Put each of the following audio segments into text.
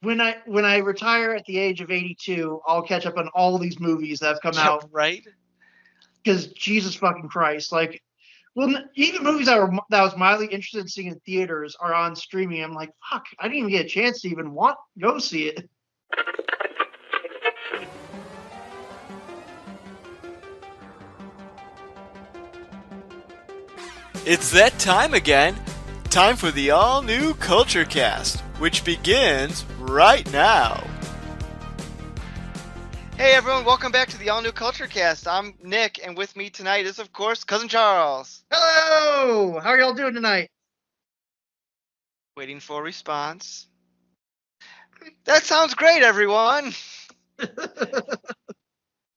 when I retire at the age of 82, I'll catch up on all these movies that have come Yeah, out. right. Because Jesus fucking Christ, like, well, even movies that I was mildly interested in seeing in theaters are on streaming. I'm like, fuck, I didn't even get a chance to even go see it. It's that time again. Time for the all-new Culture Cast, which begins right now. Hey everyone, welcome back to the all-new Culture Cast. I'm Nick, and with me tonight is, of course, Cousin Charles. Hello, how are y'all doing tonight? Waiting for a response. That sounds great, everyone. Put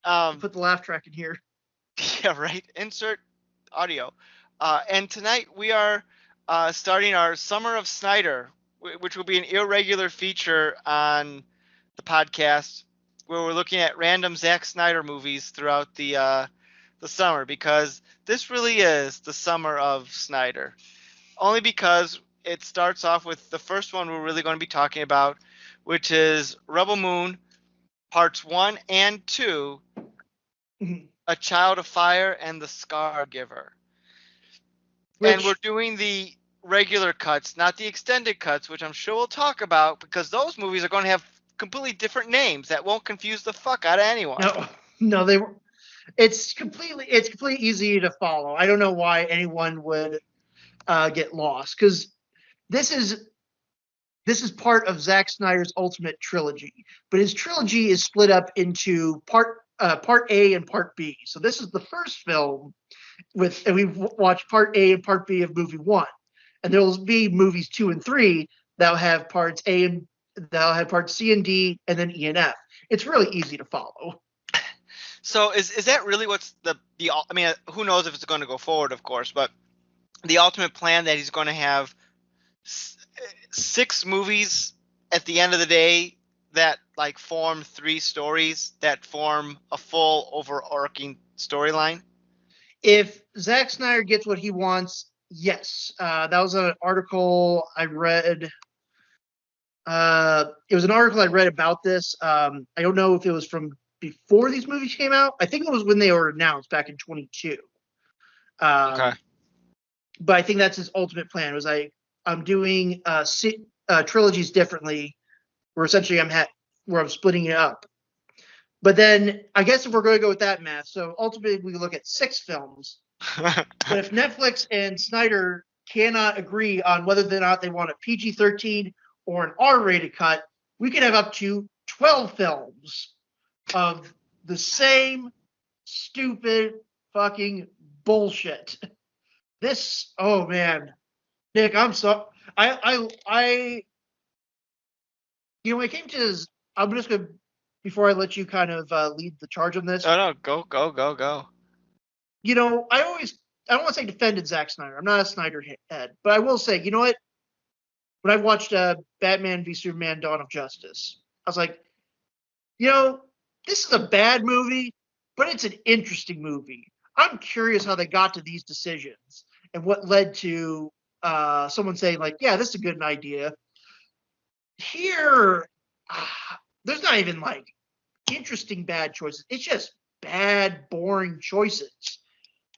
Um, the laugh track in here. yeah, right. Insert audio. And tonight we are starting our Summer of Snyder, which will be an irregular feature on the podcast, where we're looking at random Zack Snyder movies throughout the summer, because this really is the Summer of Snyder. Only because it starts off with the first one we're really going to be talking about, which is Rebel Moon, parts 1 and 2, A Child of Fire and the Scar Giver. And we're doing the regular cuts, not the extended cuts, which I'm sure we'll talk about, because those movies are going to have completely different names that won't confuse the fuck out of anyone. No, they were. It's completely easy to follow. I don't know why anyone would get lost, because this is part of Zack Snyder's Ultimate Trilogy, but his trilogy is split up into part A and part B. So this is the first film and we've watched part A and part B of movie one, and there will be movies 2 and 3 that'll have parts A and that'll have parts C and D, and then E and F. It's really easy to follow. So is that really what's the I mean, who knows if it's going to go forward, of course, but the ultimate plan that he's going to have 6 movies at the end of the day that like form 3 stories that form a full overarching storyline? If Zack Snyder gets what he wants, yes. That was an article I read. It was an article I read about this. I don't know if it was from before these movies came out. I think it was when they were announced back in 22. Okay. But I think that's his ultimate plan. Was I'm doing trilogies differently, where essentially I'm splitting it up. But then I guess if we're going to go with that math, so ultimately we look at 6 films. But if Netflix and Snyder cannot agree on whether or not they want a PG-13 or an R-rated cut, we could have up to 12 films of the same stupid fucking bullshit. This, oh man, Nick, I'm so I when it came to his, I'm just gonna, before I let you kind of lead the charge on this. No, go. I don't want to say defended Zack Snyder. I'm not a Snyder head, but I will say, you know what? When I watched Batman v Superman: Dawn of Justice, I was like, this is a bad movie, but it's an interesting movie. I'm curious how they got to these decisions and what led to someone saying like, yeah, this is a good idea. Here, there's not even like interesting bad choices. It's just bad, boring choices.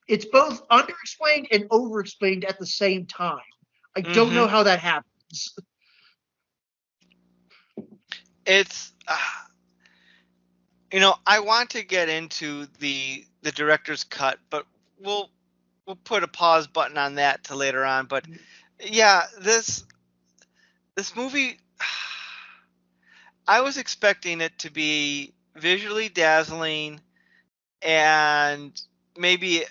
It's both underexplained and overexplained at the same time. I don't know how that happens. It's I want to get into the director's cut, but we'll put a pause button on that to later on. But yeah, this movie, I was expecting it to be visually dazzling and maybe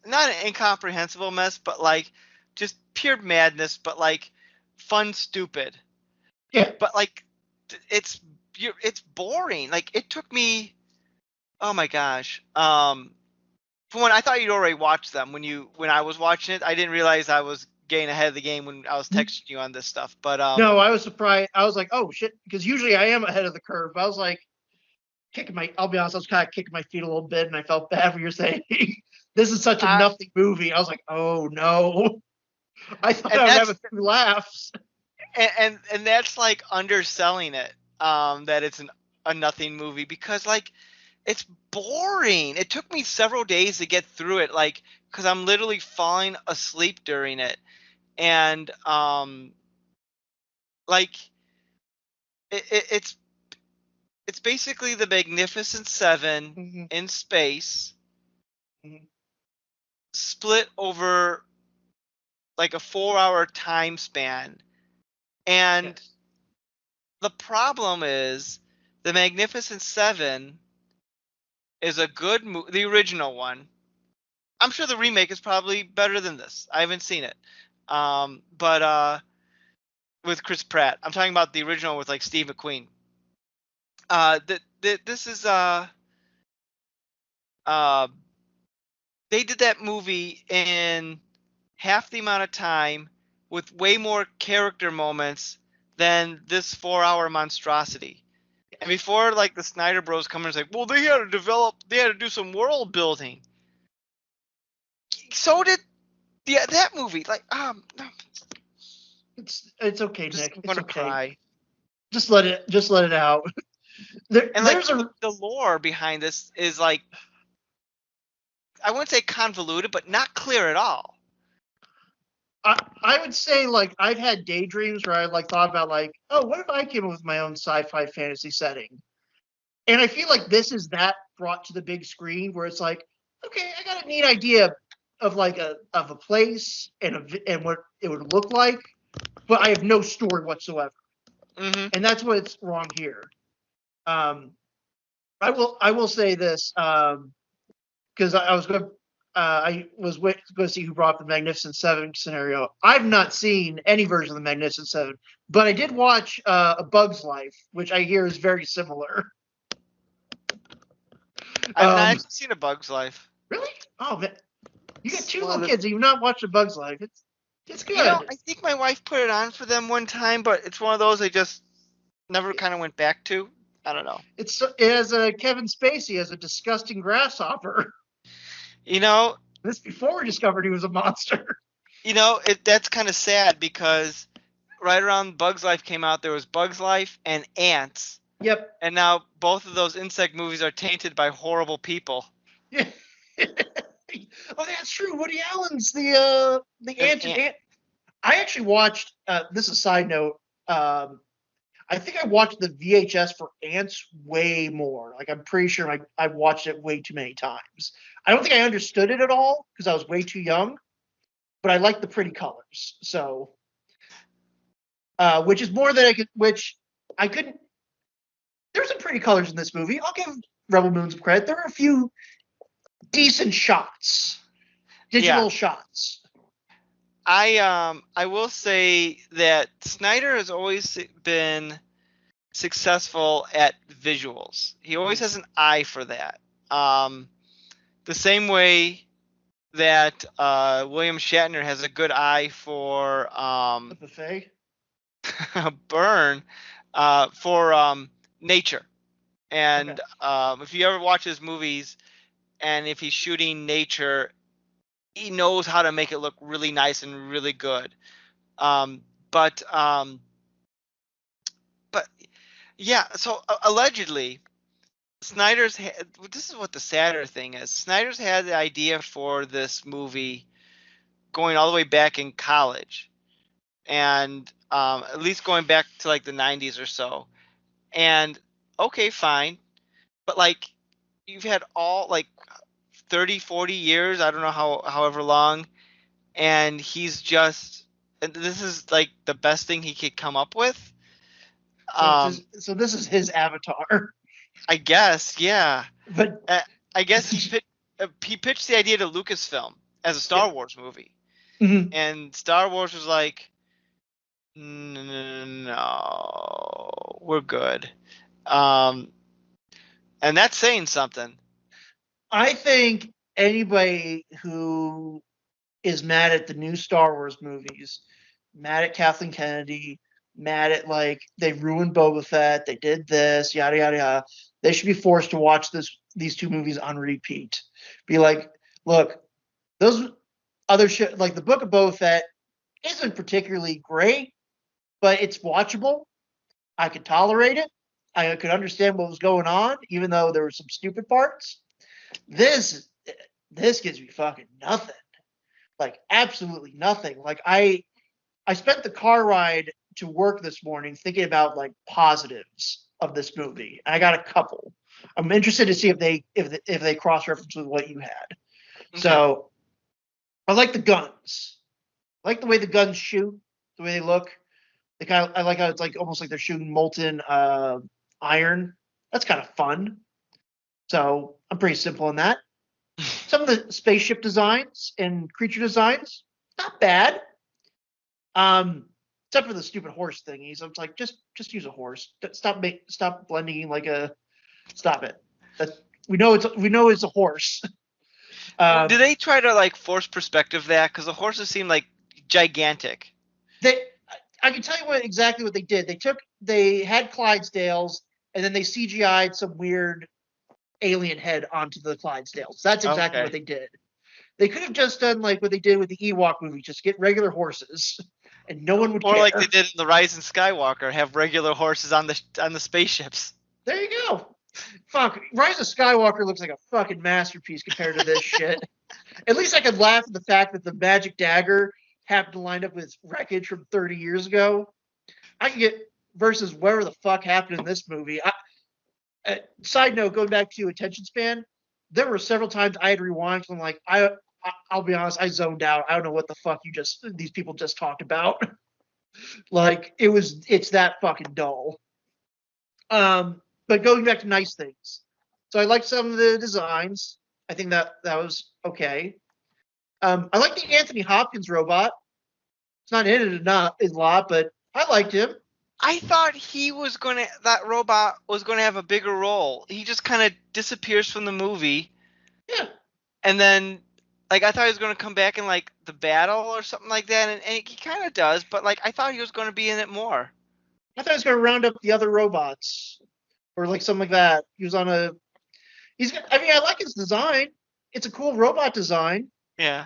not an incomprehensible mess, but like just pure madness, but like fun, stupid. Yeah. But like it's boring. Like it took me, oh my gosh. For one, I thought you'd already watched them when I was watching it. I didn't realize I was getting ahead of the game when I was texting you on this stuff. But no, I was surprised. I was like, oh shit, because usually I am ahead of the curve. I was like I'll be honest, I was kind of kicking my feet a little bit, and I felt bad for you saying this is such a nothing movie. I was like, oh no. I thought I would have a few laughs. and that's like underselling it. That it's a nothing movie because like it's boring. It took me several days to get through it, like because I'm literally falling asleep during it, and like it's basically the Magnificent Seven Mm-hmm. in space, Mm-hmm. split over like a 4 hour time span, and Yes. the problem is the Magnificent Seven is a good the original one. I'm sure the remake is probably better than this. I haven't seen it. But with Chris Pratt. I'm talking about the original with like Steve McQueen. This is uh they did that movie in half the amount of time with way more character moments than this 4 hour monstrosity. And before like the Snyder Bros come in and say, well, they had to do some world building. So did that movie. Like, It's okay, I'm Nick. It's gonna okay. cry. Just let it out. And like There's a the lore behind this is like I wouldn't say convoluted, but not clear at all. I would say like I've had daydreams where I like thought about like, oh, what if I came up with my own sci-fi fantasy setting? And I feel like this is that brought to the big screen where it's like, okay, I got a neat idea of like a place and what it would look like, but I have no story whatsoever. Hmm. And that's what's wrong here. Um, I will say this because I was going to see who brought up the Magnificent Seven scenario. I've not seen any version of the Magnificent Seven, but I did watch A Bug's Life, which I hear is very similar. I've not Um, actually seen A Bug's Life. really? Oh man, you got It's two one of little the, kids and you've not watched A Bug's Life. It's I good. think my wife put it on for them one time, but it's one of those I just never kind of went back to. I don't know. It has a Kevin Spacey as a disgusting grasshopper. You know, This before we discovered he was a monster. that's kind of sad because right around Bug's Life came out, there was Bug's Life and Ants, Yep. and now both of those insect movies are tainted by horrible people. Yeah. Oh, that's true. Woody Allen's the An ancient ant. ant. I actually watched. This is a side note. I think I watched the VHS for Ants way more. Like I'm pretty sure I watched it way too many times. I don't think I understood it at all because I was way too young. But I like the pretty colors. So, which is more than I could. Which I couldn't. There's some pretty colors in this movie. I'll give Rebel Moon some credit. There are a few decent shots, Yeah, digital shots. I will say that Snyder has always been successful at visuals. He always has an eye for that. The same way that William Shatner has a good eye for The buffet. burn for nature. Okay. And if you ever watch his movies, and if he's shooting nature, he knows how to make it look really nice and really good. Um, but um, but yeah, so allegedly, this is what the sadder thing is. Snyder's had the idea for this movie going all the way back in college, and at least going back to like the 90s or so. And okay, fine, but like you've had all like 30, 40 years, I don't know however long, and and this is like the best thing he could come up with. So it's Um, his, so this is his avatar. I guess, yeah. But Uh, I guess he pitched the idea to Lucasfilm as a yeah. Star Wars movie, Mhm. and Star Wars was like, no, we're good. Um, and that's saying something. I think anybody who is mad at the new Star Wars movies, mad at Kathleen Kennedy, mad at like they ruined Boba Fett, they did this, yada yada yada. They should be forced to watch these two movies on repeat. Be like, look, those other shit like the Book of Boba Fett isn't particularly great, but it's watchable. I could tolerate it. I could understand what was going on, even though there were some stupid parts. This this gives me fucking nothing. Like absolutely nothing. Like I spent the car ride to work this morning thinking about like positives of this movie. And I got a couple. I'm interested to see if they cross reference with what you had. Okay. So I like the guns. I like the way the guns shoot, the way they look. I like how it's like almost like they're shooting molten iron. That's kind of fun. So I'm pretty simple on that. Some of the spaceship designs and creature designs, not bad. Except for the stupid horse thingies. I'm like, just use a horse. Stop blending like a. Stop it. That we know it's a horse. Do they try to like force perspective that? Because the horses seem like gigantic. I can tell you exactly what they did. They had Clydesdales and then they CGI'd some weird alien head onto the Clydesdales. That's exactly what they did. They could have just done like what they did with the Ewok movie, just get regular horses, and no one would care. Or like they did in the Rise in Skywalker, have regular horses on the spaceships. There you go. Fuck, Rise of Skywalker looks like a fucking masterpiece compared to this shit. At least I could laugh at the fact that the magic dagger happened to line up with wreckage from 30 years ago. I can get versus whatever the fuck happened in this movie. Side note, going back to attention span, there were several times I had rewind and I'm like, I'll be honest, I zoned out. I don't know what the fuck these people just talked about. Like it's that fucking dull. But going back to nice things. So I liked some of the designs. I think that was okay. I like the Anthony Hopkins robot. It's not in it a lot, but I liked him. I thought that robot was gonna have a bigger role. He just kind of disappears from the movie. Yeah. And then, like, I thought he was gonna come back in like the battle or something like that, and he kind of does. But like, I thought he was gonna be in it more. I thought he was going to round up the other robots or like something like that. He was on a. I mean, I like his design. It's a cool robot design. Yeah.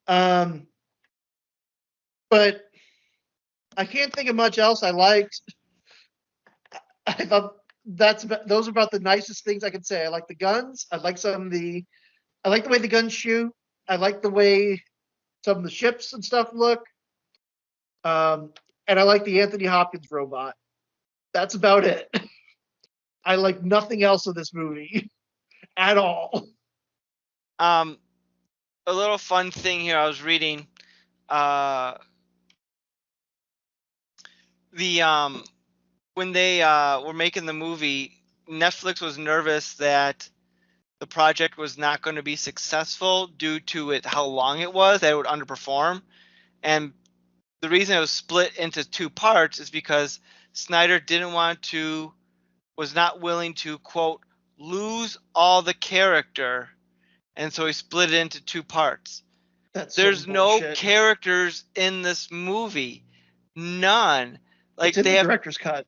But I can't think of much else I liked. I thought those are about the nicest things I can say. I like the guns. I like I like the way the guns shoot. I like the way some of the ships and stuff look. And I like the Anthony Hopkins robot. That's about it. I like nothing else of this movie at all. A little fun thing here. I was reading. When they were making the movie, Netflix was nervous that the project was not going to be successful due to how long it was, that it would underperform. And the reason it was split into two parts is because Snyder was not willing to, quote, lose all the character. And so he split it into two parts. There's no characters in this movie. None. Like it's in the director's cut.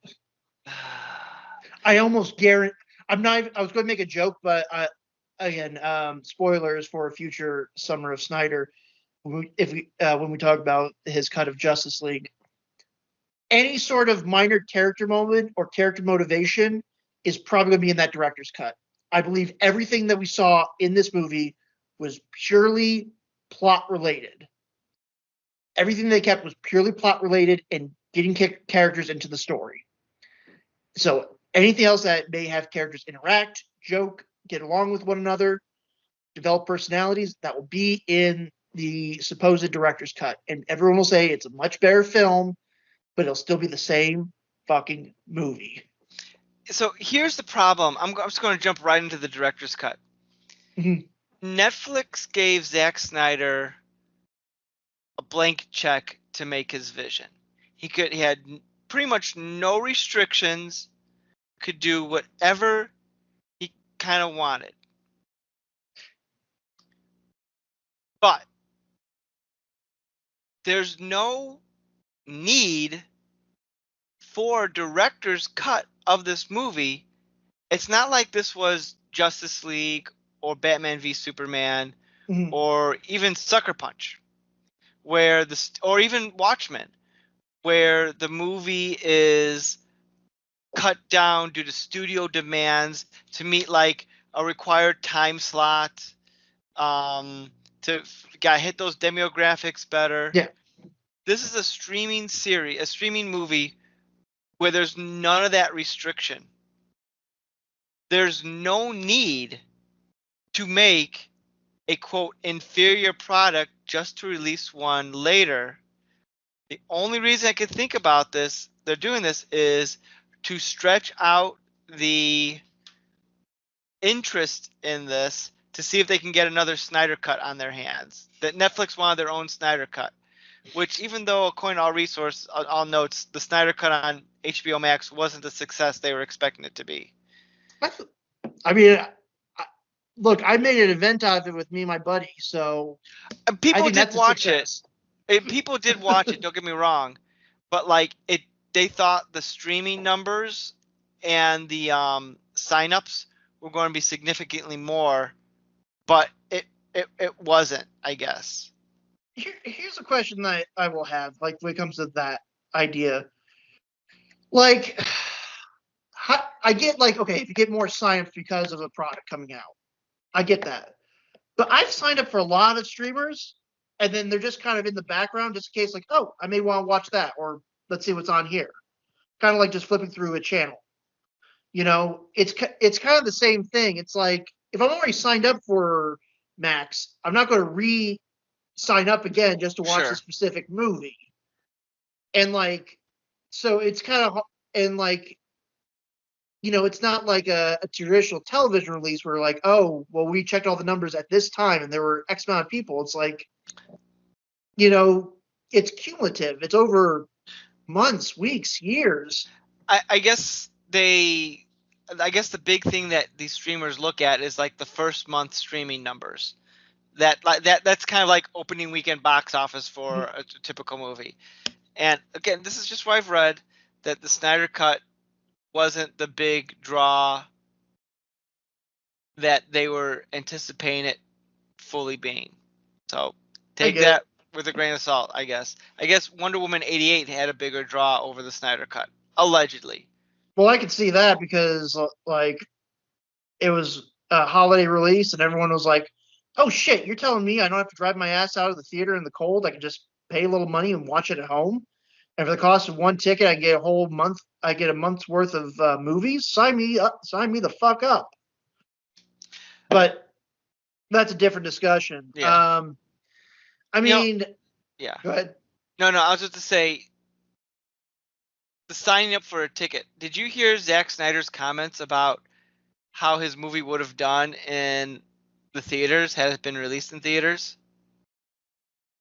I almost guarantee. I was going to make a joke, but again, spoilers for a future Summer of Snyder. When we talk about his cut of Justice League, any sort of minor character moment or character motivation is probably going to be in that director's cut. I believe everything that we saw in this movie was purely plot related. Everything they kept was purely plot related and getting characters into the story. So anything else that may have characters interact, joke, get along with one another, develop personalities, that will be in the supposed director's cut. And everyone will say it's a much better film, but it'll still be the same fucking movie. So here's the problem. I'm just going to jump right into the director's cut. Mm-hmm. Netflix gave Zack Snyder a blank check to make his vision. He had pretty much no restrictions, could do whatever he kind of wanted. But there's no need for a director's cut of this movie. It's not like this was Justice League or Batman v Superman, or even Sucker Punch, or even Watchmen, where the movie is cut down due to studio demands to meet like a required time slot, to got hit those demographics better. Yeah. This is a streaming series, a streaming movie where there's none of that restriction. There's no need to make a quote inferior product just to release one later. The only reason I could think about this, they're doing this, is to stretch out the interest in this to see if they can get another Snyder cut on their hands. That Netflix wanted their own Snyder cut, which even though according to all notes, the Snyder cut on HBO Max wasn't the success they were expecting it to be. I mean, look, I made an event out of it with me and my buddy, so And people I think did that's a watch it. success. People did watch it. Don't get me wrong, but like it, they thought the streaming numbers and the signups were going to be significantly more, but it wasn't, I guess. Here's a question that I will have, like when it comes to that idea. Like, I get like, okay, if you get more signups because of the product coming out, I get that. But I've signed up for a lot of streamers, and then they're just kind of in the background, just in case, like, oh, I may want to watch that, or let's see what's on here. Kind of like just flipping through a channel. You know, it's kind of the same thing. It's like if I'm already signed up for Max, I'm not going to sign up again just to watch Sure. a specific movie. And like, so it's kind of, and like, you know, it's not like a traditional television release where like, oh, well, we checked all the numbers at this time and there were X amount of people. It's like, you know, it's cumulative. It's over months, weeks, years. I guess the big thing that these streamers look at is like the first month streaming numbers. That's kind of like opening weekend box office for a typical movie. And again, this is just what I've read, that the Snyder Cut wasn't the big draw that they were anticipating it fully being. So take that with a grain of salt, I guess. I guess Wonder Woman 88 had a bigger draw over the Snyder Cut, allegedly. Well, I could see that because like it was a holiday release and everyone was like, oh shit, you're telling me I don't have to drive my ass out of the theater in the cold? I can just pay a little money and watch it at home? And for the cost of one ticket, I get a whole month. I get a month's worth of movies. Sign me up. Sign me the fuck up. But that's a different discussion. Yeah. I mean, yeah. Go ahead. No, I was just to say, the signing up for a ticket. Did you hear Zack Snyder's comments about how his movie would have done in the theaters had it been released in theaters?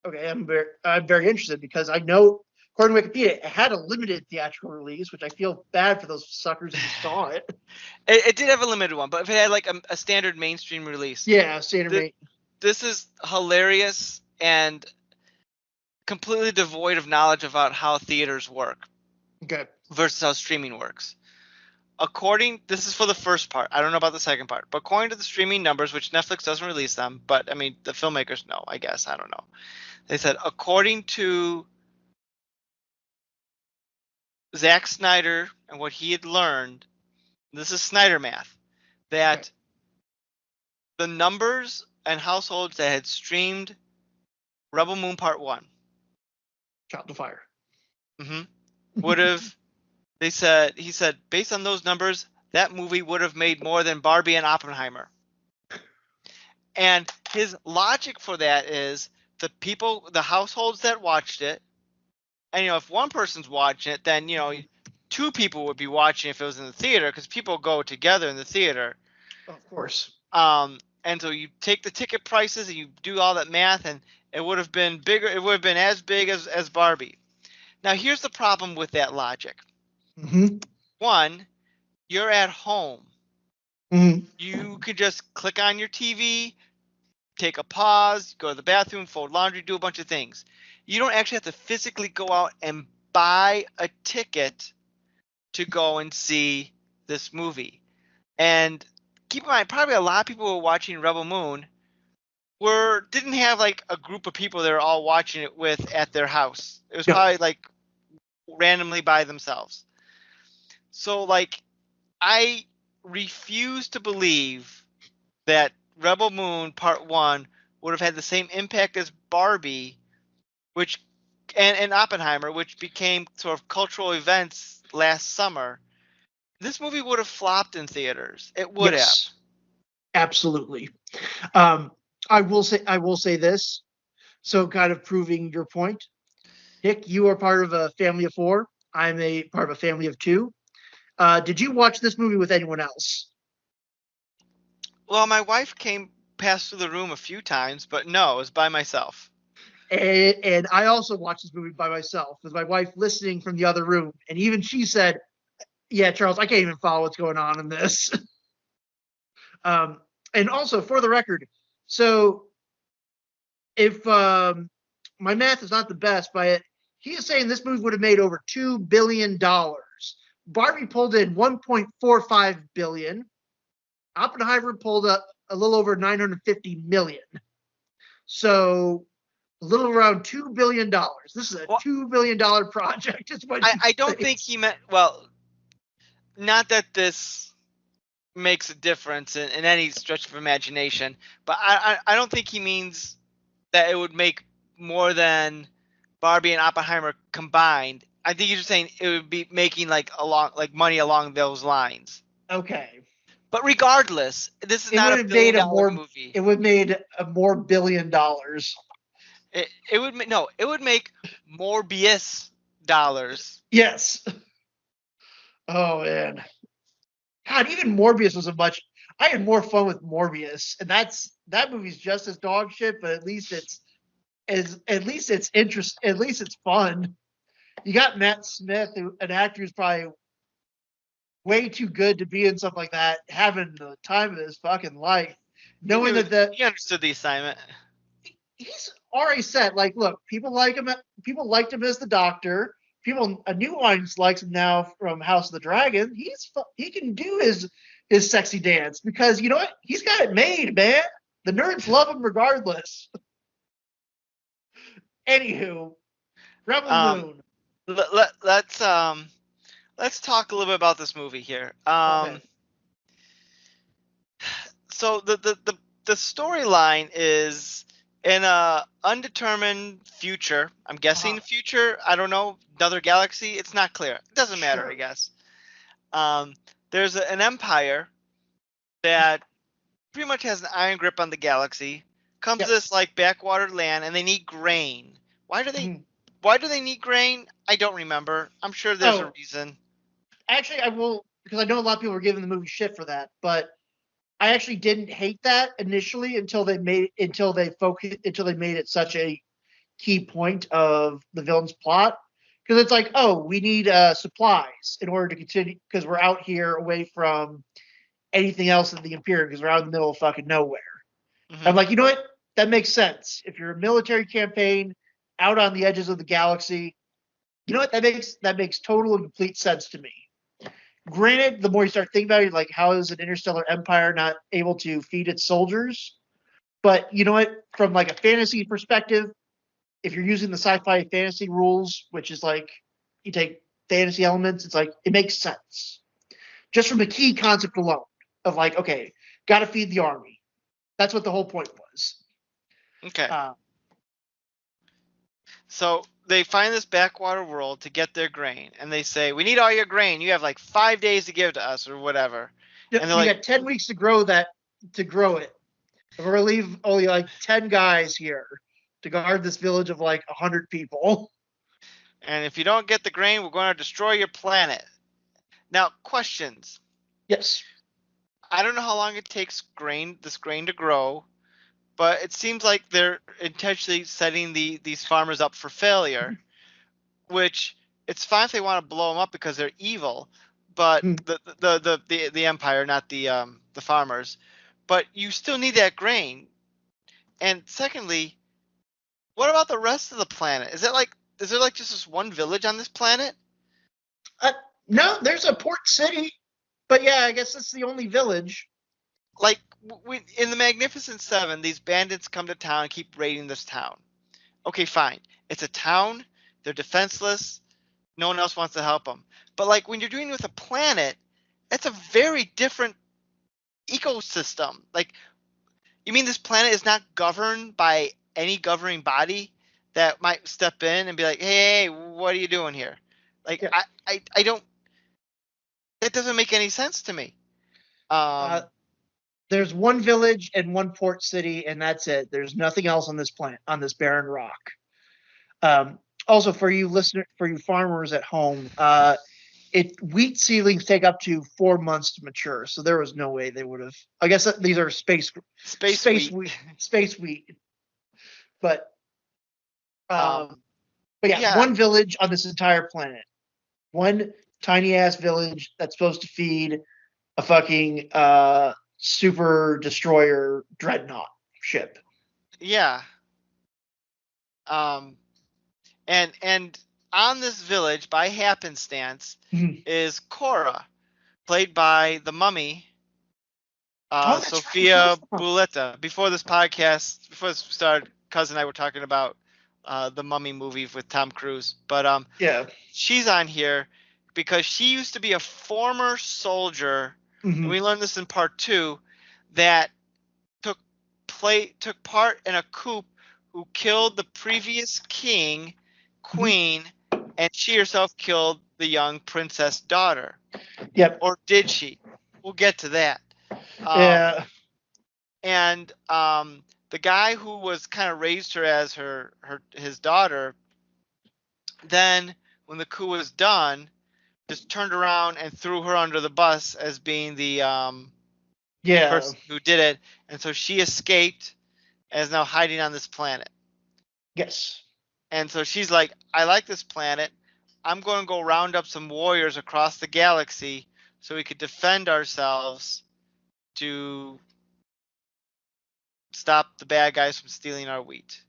Okay, I'm very interested because I know, according to Wikipedia, it had a limited theatrical release, which I feel bad for those suckers who saw it. It did have a limited one, but if it had like a standard mainstream release. Yeah, standard. This is hilarious and completely devoid of knowledge about how theaters work. Okay. Versus how streaming works. This is for the first part. I don't know about the second part, but according to the streaming numbers, which Netflix doesn't release them, but I mean the filmmakers know, I guess. I don't know. They said according to Zack Snyder and what he had learned, this is Snyder math, that the numbers and households that had streamed Rebel Moon Part 1, Shot to fire, would have, he said, based on those numbers, that movie would have made more than Barbie and Oppenheimer. And his logic for that is the households that watched it, and if one person's watching it, then two people would be watching if it was in the theater, because people go together in the theater. Of course. And so you take the ticket prices and you do all that math, and it would have been bigger. It would have been as big as Barbie. Now here's the problem with that logic. One, you're at home. You could just click on your TV, take a pause, go to the bathroom, fold laundry, do a bunch of things. You don't actually have to physically go out and buy a ticket to go and see this movie. And keep in mind, probably a lot of people who were watching Rebel Moon didn't have like a group of people they were all watching it with at their house. It was probably like randomly by themselves. So like I refuse to believe that Rebel Moon Part 1 would have had the same impact as Barbie, which and Oppenheimer, which became sort of cultural events last summer. This movie would have flopped in theaters. It would have. Yes, absolutely. Um, I will say this. So, kind of proving your point, Nick, you are part of a family of four. I'm a part of a family of two. Did you watch this movie with anyone else? Well, my wife came passed through the room a few times, but no, it was by myself. And I also watched this movie by myself with my wife listening from the other room. And even she said, "Yeah, Charles, I can't even follow what's going on in this." um, and also, for the record, so if my math is not the best, but he is saying this movie would have made over $2 billion. Barbie pulled in 1.45 billion. Oppenheimer pulled up a little over 950 million. So a little around $2 billion. This is a Well, $2 billion project, is what I he's don't saying. think he meant well. Not that this makes a difference in any stretch of imagination, but I don't think he means that it would make more than Barbie and Oppenheimer combined. I think you're just saying it would be making like money along those lines. Okay. But regardless, this is It not would a have billion made a dollar more movie. it would have made a more $1 billion. It would no, it would make more BS dollars. Yes. Oh man. God, even Morbius was a much. I had more fun with Morbius, and that movie's just as dog shit, but at least it's interest. At least it's fun. You got Matt Smith, an actor who's probably way too good to be in something like that, having the time of his fucking life, He knowing knew that he understood the assignment. he's already said, like, look, people like him. People liked him as the Doctor. People, a new audience likes him now from House of the Dragon. He can do his sexy dance because you know what? He's got it made, man. The nerds love him regardless. Anywho, Rebel Um, Moon. let's talk a little bit about this movie here. Okay. So the storyline is in a undetermined future. I'm guessing future. I don't know. Another galaxy. It's not clear. It doesn't matter, I Sure. guess. There's an empire that pretty much has an iron grip on the galaxy. Comes to Yep. this like backwater land, and they need grain. Why do they? Mhm. Why do they need grain? I don't remember. I'm sure there's a Oh, reason. actually, I will because I know a lot of people were giving the movie shit for that, but I actually didn't hate that initially until they made it such a key point of the villain's plot because it's like, oh, we need supplies in order to continue because we're out here away from anything else in the Imperium because we're out in the middle of fucking nowhere. I'm Hmm. like, you know what? That makes sense. If you're a military campaign out on the edges of the galaxy, you know what? That makes total and complete sense to me. Granted, the more you start thinking about it, like how is an interstellar empire not able to feed its soldiers? But you know what? From like a fantasy perspective, if you're using the sci-fi fantasy rules, which is like you take fantasy elements, it's like it makes sense just from the key concept alone of like, okay, got to feed the army. That's what the whole point was. Okay. Uh, So they find this backwater world to get their grain, and they say, "We need all your grain. You have like 5 days to give to us, or whatever." And they're you like, got 10 weeks to grow it. And we're gonna leave only like 10 guys here to guard this village of like 100 people. "And if you don't get the grain, we're going to destroy your planet." Now, questions. Yes. I don't know how long it takes this grain to grow, but it seems like they're intentionally setting these farmers up for failure. Which it's fine if they want to blow them up because they're evil, but the empire, not the farmers. But you still need that grain. And secondly, what about the rest of the planet? Is there like just this one village on this planet? Uh, no, there's a port city, but yeah, I guess it's the only village. Like in the Magnificent Seven, these bandits come to town and keep raiding this town. Okay, fine. It's a town. They're defenseless. No one else wants to help them. But like when you're doing it with a planet, that's a very different ecosystem. Like, you mean this planet is not governed by any governing body that might step in and be like, hey, what are you doing here? Like, Yeah. I don't. That doesn't make any sense to me. Uh, there's one village and one port city, and that's it. There's nothing else on this planet, on this barren rock. Also, for you farmers at home, wheat seedlings take up to 4 months to mature, so there was no way they would have. I guess these are Space space wheat, but Um, but yeah, yeah, one village on this entire planet, one tiny ass village that's supposed to feed a fucking super destroyer dreadnought ship. yeah. Um, and on this village, by happenstance, is Cora, played by the Mummy, Oh, that's right. She Sophia is the mom. Bouletta. Before this started, cousin and I were talking about the Mummy movie with Tom Cruise. But Yeah. she's on here because she used to be a former soldier, and Hmm. we learned this in part 2, that took part in a coup who killed the previous Hmm. queen, and she herself killed the young princess daughter. Yep. Or did she? We'll get to that. Yeah. And the guy who was kind of raised her as his daughter, then when the coup was done, just turned around and threw her under the bus as being the Yeah. person who did it, and so she escaped and is now hiding on this planet. Yes. And so she's like, I like this planet. I'm going to go round up some warriors across the galaxy so we could defend ourselves to stop the bad guys from stealing our wheat.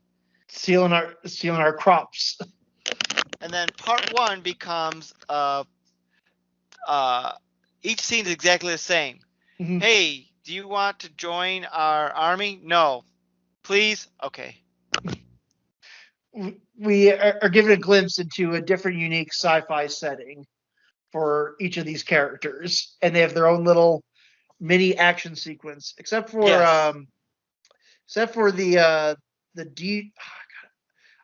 Stealing our crops. And then part 1 becomes each scene is exactly the same. Mhm. Hey, do you want to join our army? No. Please? Okay. We are given a glimpse into a different, unique sci-fi setting for each of these characters, and they have their own little mini action sequence, Yes. except for the D.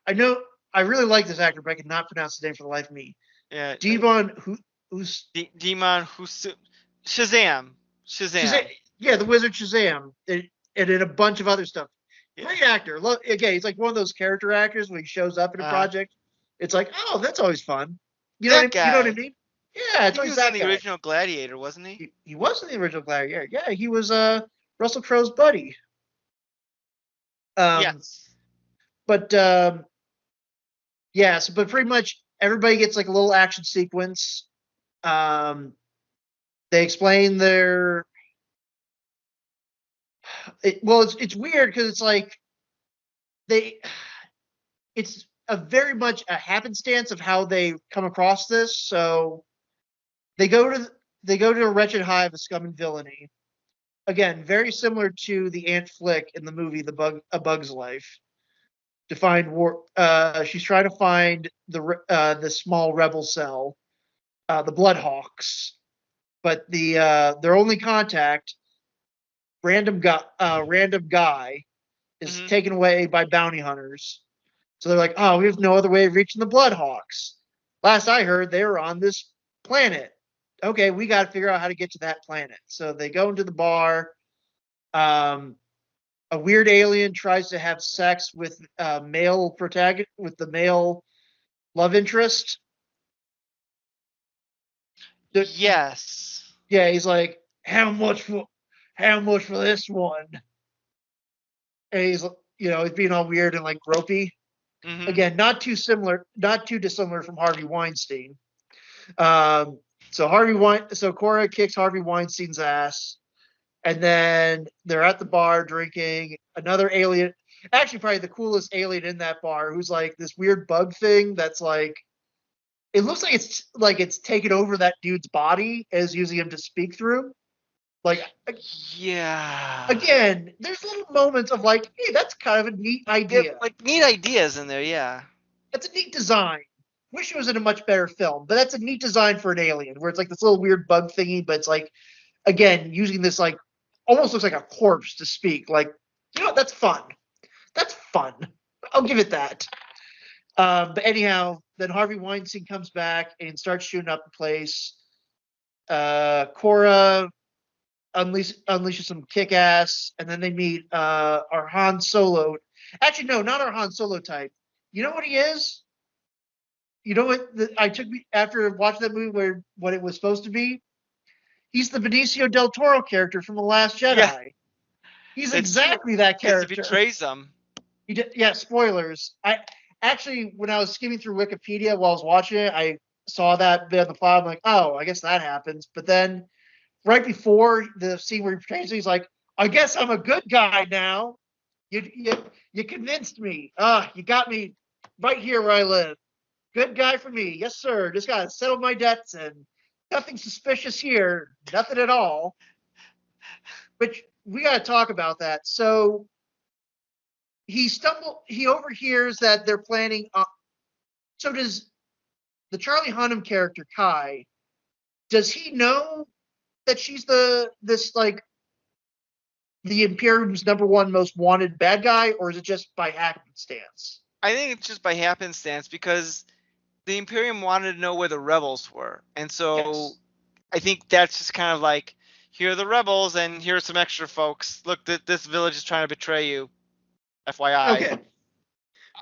I know I really like this actor, but I cannot pronounce his name for the life of me. Yeah. Devon, who's Demon Shazam. Shazam? Shazam. Yeah, the Wizard Shazam, and in a bunch of other stuff. Yeah. Great actor. Again, he's like one of those character actors when he shows up in a project. It's like, oh, that's always fun. That You know what I guy. mean? I Yeah, it's think he always was in that the guy. original Gladiator, wasn't he? He was in the original Gladiator. Yeah, he was Russell Crowe's buddy. Um, Yes. but yeah, but pretty much everybody gets like a little action sequence. Um, they explain it's weird because it's like they it's a very much a happenstance of how they come across this. So they go to they go to a wretched hive of scum and villainy. Again, very similar to the Ant Flick in the movie A Bug's Life. To find war, she's trying to find the small rebel cell, the Bloodhawks, but their only contact, random guy, is Hmm. taken away by bounty hunters. So they're like, oh, we have no other way of reaching the Bloodhawks. Last I heard, they were on this planet. Okay, we got to figure out how to get to that planet. So they go into the bar. Um, a weird alien tries to have sex with male protagonist with the male love interest. Yes. Yeah, he's like, how much for this one? And he's being all weird and like gropey. Hmm. Again, not too dissimilar from Harvey Weinstein. Um, so Cora kicks Harvey Weinstein's ass, and then they're at the bar drinking. Another alien, actually probably the coolest alien in that bar, who's like this weird bug thing that's like it looks like it's taken over that dude's body and is using him to speak through. Like Yeah. again, there's little moments of like, hey, that's kind of a neat Yeah, idea. like neat ideas in there, yeah. That's a neat design. wish it was in a much better film. But that's a neat design for an alien, where it's like this little weird bug thingy, but it's like, again, using this like almost looks like a corpse to speak. Like, you know what? That's fun. That's fun. I'll give it that. But anyhow, then Harvey Weinstein comes back and starts shooting up the place. Cora unleashes some kick ass, and then they meet our Han Solo. Actually, no, not our Han Solo type. You know what he is? You know what? I took me after watching that movie where what it was supposed to be. He's the Benicio del Toro character from The Last Jedi. Yeah, He's it's exactly that because he character. betrays them. He did, yeah, spoilers. I actually, when I was skimming through Wikipedia while I was watching it, I saw that bit on the plot. I'm like, oh, I guess that happens. But then right before the scene where he portrays it, he's like, I guess I'm a good guy now. You convinced me. You got me right here where I live. Good guy for me. Yes, sir. Just got to settle my debts and nothing suspicious here. Nothing at all. Which we got to talk about that. So he overhears that they're planning. So does the Charlie Hunnam character, Kai, does he know that she's this like the Imperium's number one most wanted bad guy, or is it just by happenstance? I think it's just by happenstance because the Imperium wanted to know where the rebels were. And so Yes. I think that's just kind of like, here are the rebels and here are some extra folks. Look, this village is trying to betray you. FYI. Okay.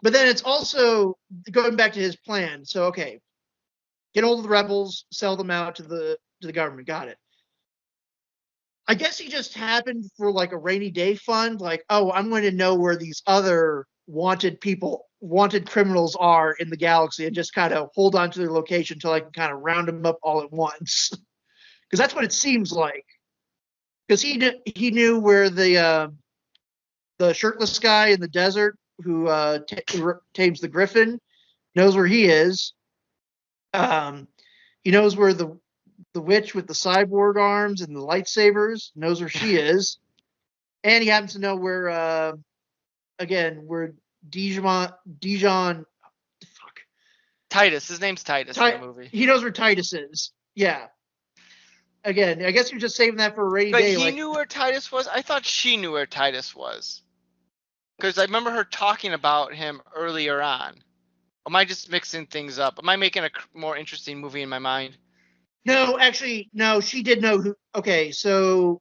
But then it's also going back to his plan. So, okay, get hold of the rebels, sell them out to the government. Got it. I guess he just happened for like a rainy day fund. Like, oh, I'm going to know where these other wanted criminals are in the galaxy and just kind of hold on to their location until I can kind of round them up all at once. Because that's what it seems like. Because he knew where the shirtless guy in the desert who tames the Griffin knows where he is. He knows where the witch with the cyborg arms and the lightsabers knows where she is, and he happens to know where where Dijon Titus. His name's Titus in the movie. He knows where Titus is. Yeah. Again, I guess you're just saving that for a rainy But day. He knew where Titus was. I thought she knew where Titus was, because I remember her talking about him earlier on. Am I just mixing things up? Am I making a more interesting movie in my mind? No, actually, no. She did know who. Okay, so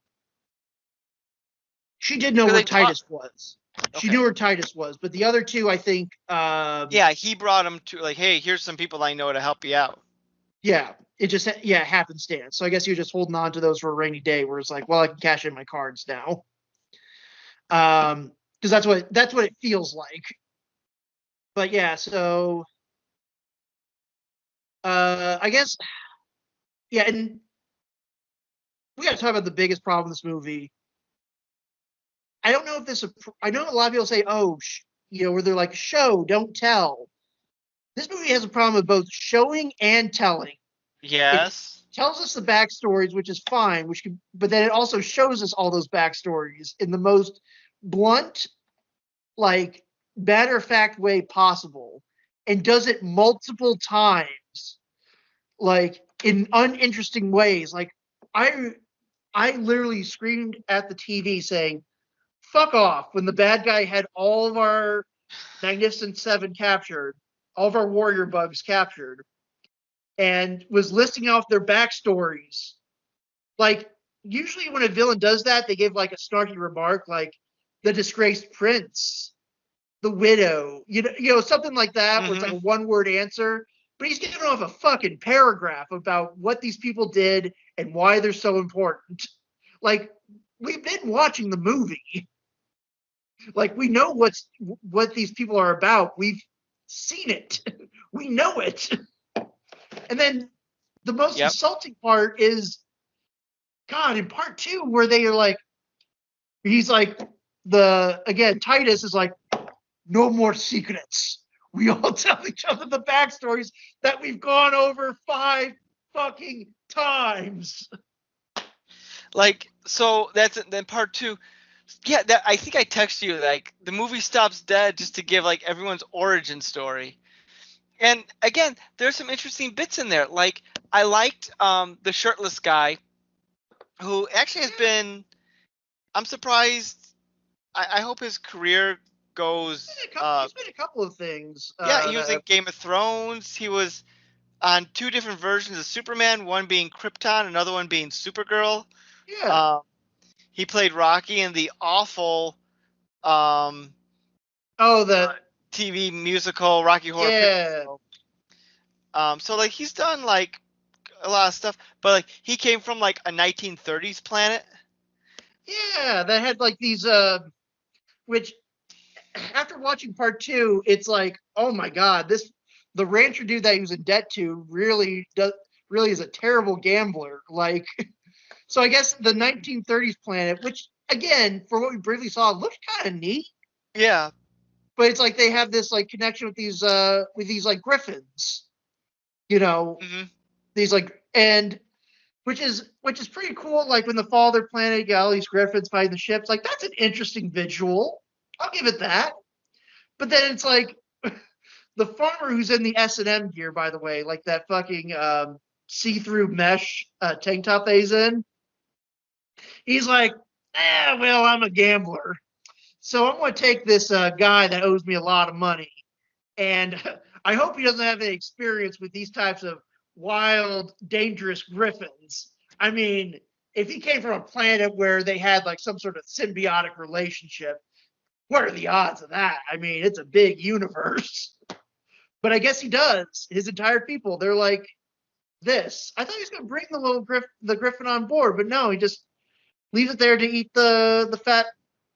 she did know where Titus was. She knew where Titus was, but the other two, I think. Yeah, he brought him to like, hey, here's some people I know to help you out. Yeah, it just happenstance. So I guess you're just holding on to those for a rainy day, where it's like, well, I can cash in my cards now. Because that's what it feels like. But yeah, so I guess and we got to talk about the biggest problem in this movie. I don't know if this. I know a lot of people say, "Oh, where they're like, show, don't tell." This movie has a problem with both showing and telling. Yes. It tells us the backstories, which is fine, but then it also shows us all those backstories in the most blunt, like matter of fact way possible, and does it multiple times, like in uninteresting ways. Like I literally screamed at the TV saying, fuck off, when the bad guy had all of our Magnificent Seven captured, all of our warrior bugs captured, and was listing off their backstories. Like, usually when a villain does that, they give like a snarky remark like the disgraced prince, the widow, something like that, where it's like a one-word answer. But he's giving off a fucking paragraph about what these people did and why they're so important. Like, we've been watching the movie. Like, we know what these people are about. We've seen it. We know it. And then the most insulting part is, God, in part 2, where they are like, he's like, Titus is like, no more secrets. We all tell each other the backstories that we've gone over 5 fucking times. Like, so that's then part 2. Yeah, I think I texted you, like, the movie stops dead just to give like everyone's origin story. And again, there's some interesting bits in there. Like I liked the shirtless guy, who actually has been. I'm surprised. I hope his career goes. He's been a couple of things. Yeah, he was in Game of Thrones. He was on two different versions of Superman, one being Krypton, another one being Supergirl. Yeah. He played Rocky in the awful um, the TV musical Rocky Horror Picture Show. So like he's done like a lot of stuff, but like he came from like a 1930s planet. Yeah, that had like these which after watching part 2, it's like, oh my god, the rancher dude that he was in debt to really is a terrible gambler. Like, so I guess the 1930s planet, which again, for what we briefly saw, looked kind of neat. Yeah. But it's like they have this like connection with these like griffins, Mm-hmm. these like, and which is pretty cool. Like when the fall of their planet, you got all these griffins fighting the ships. Like that's an interesting visual. I'll give it that. But then it's like the farmer who's in the S&M gear, by the way, like that fucking see-through mesh tank top that he's in. He's like, well, I'm a gambler, so I'm going to take this guy that owes me a lot of money, and I hope he doesn't have any experience with these types of wild, dangerous griffins. I mean, if he came from a planet where they had like some sort of symbiotic relationship, what are the odds of that? I mean, it's a big universe. But I guess he does. His entire people, they're like this. I thought he was going to bring the griffin on board, but no, he just leaves it there to eat the fat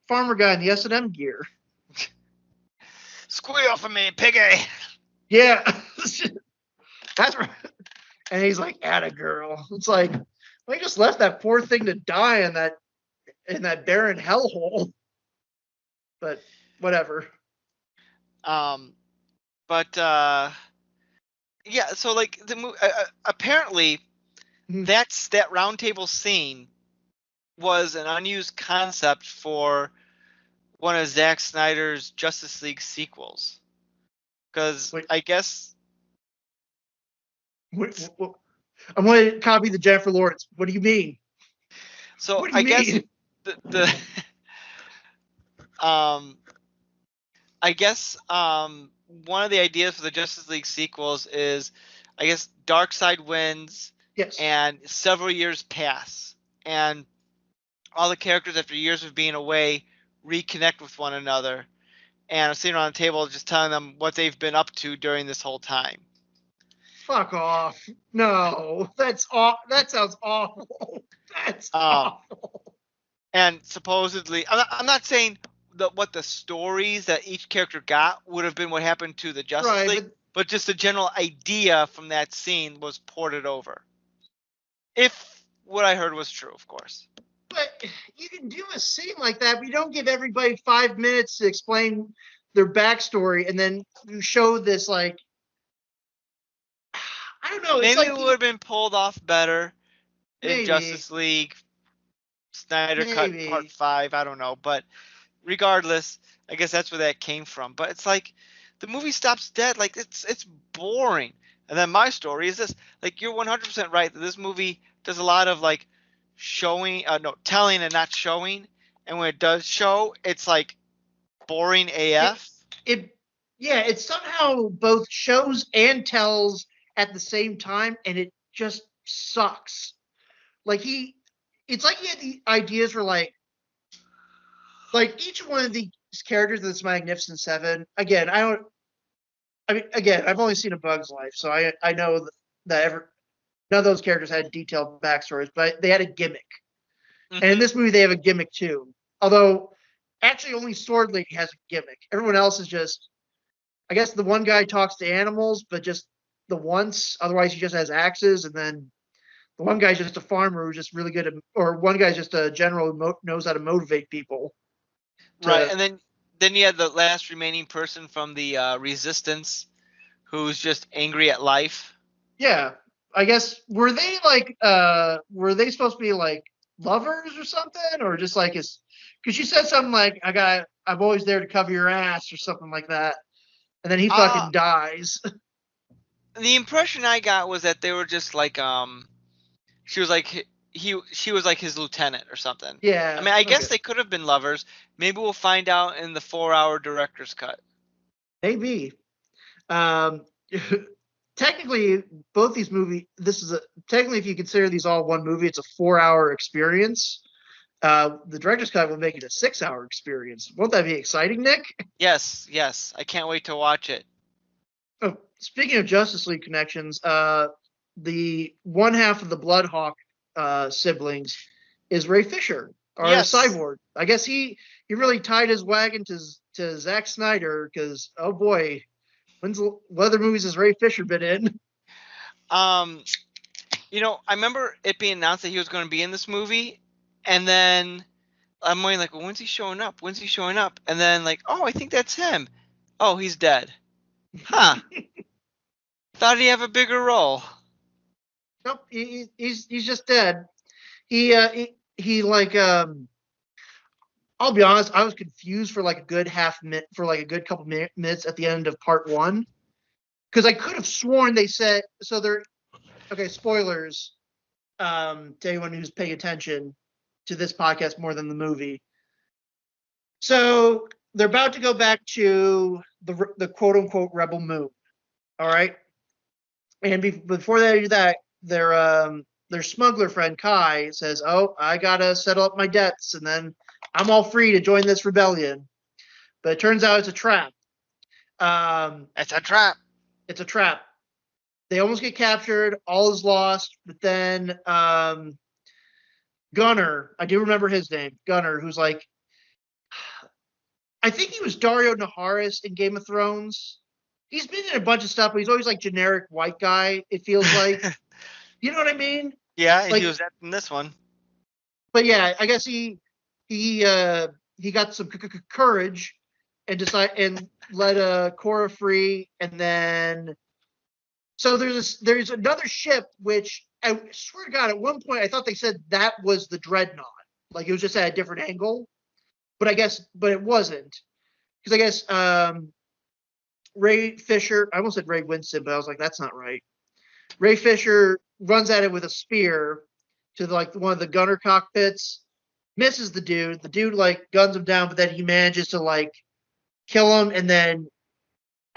farmer guy in the S&M gear. Squeal off of me, piggy. Yeah, that's right. And he's like, "Atta girl." It's like, well, he just left that poor thing to die in that barren hellhole. But whatever. But yeah, so like the movie apparently that roundtable scene was an unused concept for one of Zack Snyder's Justice League sequels. Because I guess I'm going to copy the Jennifer Lawrence. What do you mean? So I guess the I guess one of the ideas for the Justice League sequels is, I guess, Darkseid wins, yes, and several years pass, and all the characters, after years of being away, reconnect with one another, and are sitting around the table just telling them what they've been up to during this whole time. Fuck off! No, that sounds awful. That's awful. And supposedly, I'm not saying what the stories that each character got would have been what happened to the Justice League, but just the general idea from that scene was ported over. If what I heard was true, of course. But you can do a scene like that, but you don't give everybody 5 minutes to explain their backstory, and then you show this like, I don't know. Maybe it would have been pulled off better in Justice League Snyder Cut Part 5. I don't know, but regardless, I guess that's where that came from. But it's like the movie stops dead. Like it's boring. And then my story is this: like you're 100% right that this movie does a lot of like telling and not showing. And when it does show, it's like boring AF. It somehow both shows and tells at the same time, and it just sucks. Like it's like he had the ideas for like each one of these characters in this Magnificent Seven. Again, I've only seen A Bug's Life, so I know that none of those characters had detailed backstories, but they had a gimmick. Mm-hmm. And in this movie, they have a gimmick too. Although, actually, only Sword Lady has a gimmick. Everyone else is just, I guess the one guy talks to animals, but just the once. Otherwise, he just has axes. And then the one guy's just a farmer who's just really good at, or one guy's just a general who knows how to motivate people. Right, and then you had the last remaining person from the Resistance, who's just angry at life. Yeah, I guess were they supposed to be like lovers or something, or just like because she said something like I'm always there to cover your ass or something like that, and then he fucking dies. The impression I got was that they were just like she was like she was like his lieutenant or something. I Yeah. mean, I Okay. guess they could have been lovers. Maybe we'll find out in the 4-hour director's cut. Maybe. Um, technically, both these movies. This is a technically, if you consider these all one movie, it's a 4-hour experience. The director's cut will make it a 6-hour experience. Won't that be exciting, Nick? Yes, yes. I can't wait to watch it. Oh, speaking of Justice League connections, the one half of the Bloodhawk siblings is Ray Fisher, or Yes. Cyborg. I guess he really tied his wagon to Zack Snyder because oh boy, what other movies has Ray Fisher been in? Um, I remember it being announced that he was going to be in this movie, and then I'm wondering like, well, when's he showing up? When's he showing up? And then like, oh, I think that's him. Oh, he's dead. Huh. Thought he'd have a bigger role. Nope, he's just dead. He like I'll be honest, I was confused for like a good half minute for like a good couple minutes at the end of part one because I could have sworn they said so. They're okay. Spoilers to anyone who's paying attention to this podcast more than the movie. So they're about to go back to the quote unquote rebel moon. All right, and before they do that, their smuggler friend Kai says, "Oh, I gotta settle up my debts, and then I'm all free to join this rebellion." But it turns out it's a trap. It's a trap. It's a trap. They almost get captured. All is lost. But then Gunner, I do remember his name, Gunner, who's like, I think he was Dario Naharis in Game of Thrones. He's been in a bunch of stuff, but he's always like generic white guy. It feels like, you know what I mean? Yeah, and he Like, was in this one. but yeah, I guess he got some courage and let Cora free, and then so there's another ship which I swear to God at one point I thought they said that was the dreadnought, like it was just at a different angle, but it wasn't because I guess Ray Fisher, I almost said Ray Winston, but I was like that's not right. Ray Fisher runs at it with a spear to like one of the gunner cockpits, misses the dude. The dude like guns him down, but then he manages to like kill him, and then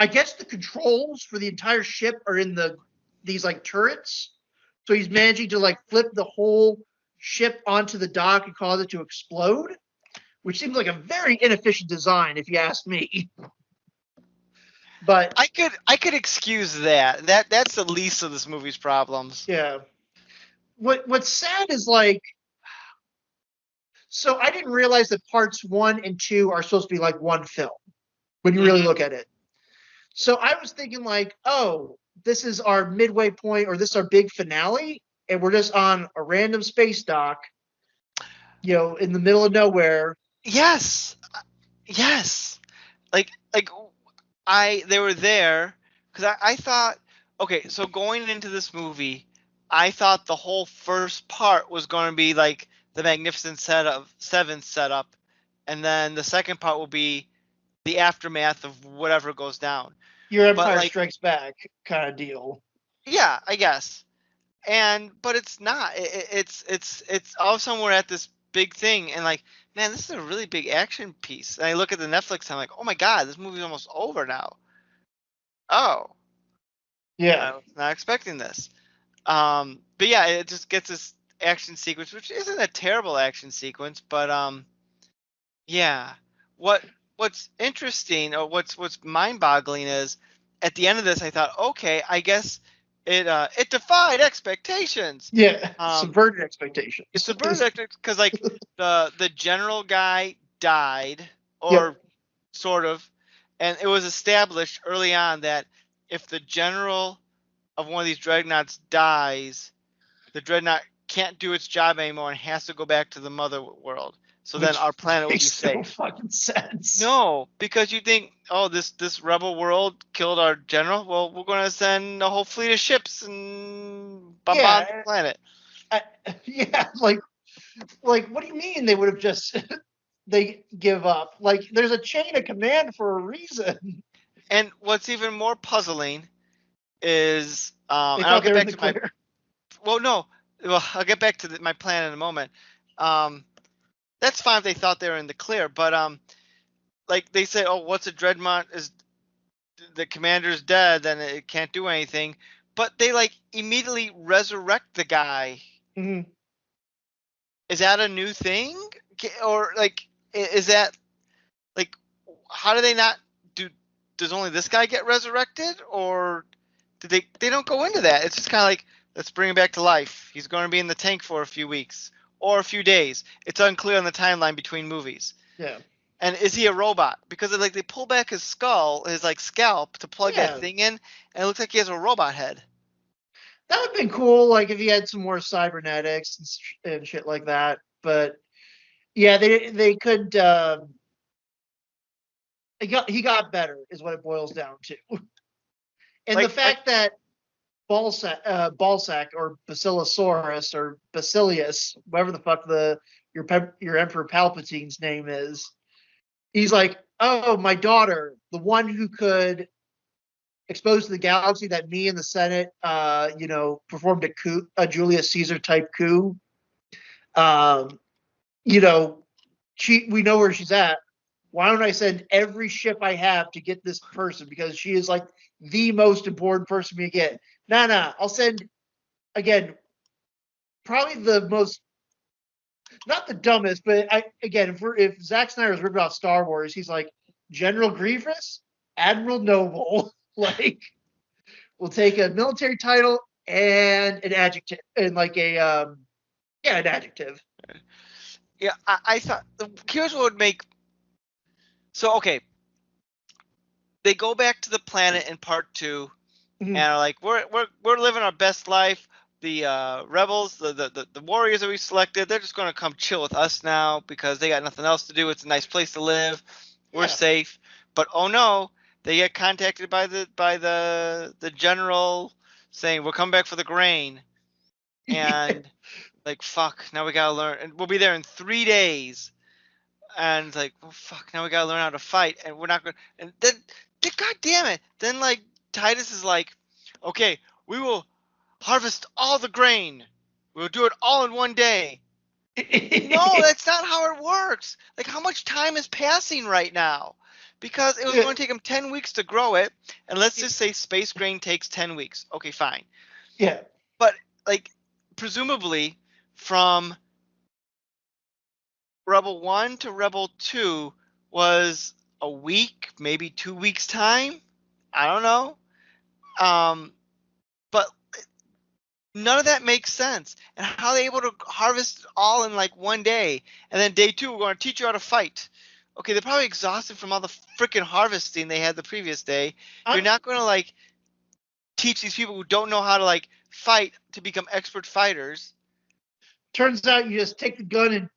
I guess the controls for the entire ship are in these like turrets. So he's managing to like flip the whole ship onto the dock and cause it to explode, which seems like a very inefficient design if you ask me. But I could excuse that. That's the least of this movie's problems. yeah, what's sad is like so I didn't realize that parts 1 and 2 are supposed to be like one film when you really Mm-hmm. look at it. So I was thinking like, oh, this is our midway point or this is our big finale, and we're just on a random space dock, in the middle of nowhere. Yes, yes. Like they were there because I thought, okay, so going into this movie, I thought the whole first part was going to be like the Magnificent Seven setup, and then the second part will be the aftermath of whatever goes down. Your But Empire like, Strikes Back kind of deal. yeah, I guess. But it's not. It's all of a sudden we're at this big thing, and like, man, this is a really big action piece. And I look at the Netflix, and I'm like, oh my god, this movie's almost over now. Oh, Yeah. I was not expecting this. But yeah, it just gets this action sequence, which isn't a terrible action sequence, but yeah. What what's interesting or what's mind-boggling is at the end of this, I thought, okay, I guess it defied expectations. Yeah. Um, Subverted it's expectations. subverted because like the general guy died Yep. or sort of, and it was established early on that if the general of one of these dreadnoughts dies, the dreadnought can't do its job anymore and has to go back to the mother world. So then Which our planet will be makes no safe. fucking sense. No, because you think, oh, this rebel world killed our general. Well, we're going to send a whole fleet of ships and bombard the Yeah. planet. I, yeah. Like, what do you mean they would have just they give up? Like, there's a chain of command for a reason. And what's even more puzzling is They and I'll thought they get were in back the to my clear. well no well I'll get back to my plan in a moment. Um, that's fine if they thought they were in the clear, but like they said, oh, what's a Dreadmont is the commander's dead, then it can't do anything. But they like immediately resurrect the guy. Mhm. Is that a new thing, or like is that like how do they not do? Does only this guy get resurrected, or did they? They don't go into that. It's just kind of like let's bring him back to life. He's going to be in the tank for a few weeks or a few days. It's unclear on the timeline between movies. Yeah. And is he a robot? Because like they pull back his skull, his like scalp to plug that Yeah. thing in, and it looks like he has a robot head. That would have been cool, like if he had some more cybernetics and shit like that. But yeah, they could. He got better, is what it boils down to. And the Like fact that Balsac or Basilosaurus or Basilius, whatever the fuck your Emperor Palpatine's name is, he's like, oh, my daughter, the one who could expose to the galaxy that me and the Senate, performed a coup, a Julius Caesar type coup. Um, you know, we know where she's at. Why don't I send every ship I have to get this person, because she is like the most important person we get? Nah. I'll send, again, probably the most, not the dumbest, but if Zack Snyder was ripping off Star Wars, he's like General Grievous, Admiral Noble, like we'll take a military title and an adjective, and like an adjective. yeah, I thought here's what would make so okay. They go back to the planet in part two Mhm. and are like, we're living our best life. The rebels, the warriors that we selected, they're just gonna come chill with us now because they got nothing else to do. It's a nice place to live. We're Yeah. safe. But oh no, they get contacted by the general saying we're coming back for the grain, Yeah. and like fuck, now we gotta learn, and we'll be there in 3 days, and it's like well, fuck, now we gotta learn how to fight, and we're not gonna, and then god damn it, then like Titus is like, okay, we will harvest all the grain. We'll do it all in 1 day. No, that's not how it works. Like, how much time is passing right now? Because it was going to take them 10 weeks to grow it, and let's just say space grain takes 10 weeks. Okay, fine. Yeah. But, like, presumably from Rebel 1 to Rebel 2 was a week, maybe 2 weeks' time. I don't know. But none of that makes sense. And how are they able to harvest all in like 1 day? And then day two, we're going to teach you how to fight. Okay, they're probably exhausted from all the freaking harvesting they had the previous day. You're I'm, not going to like teach these people who don't know how to like fight to become expert fighters. Turns out you just take the gun and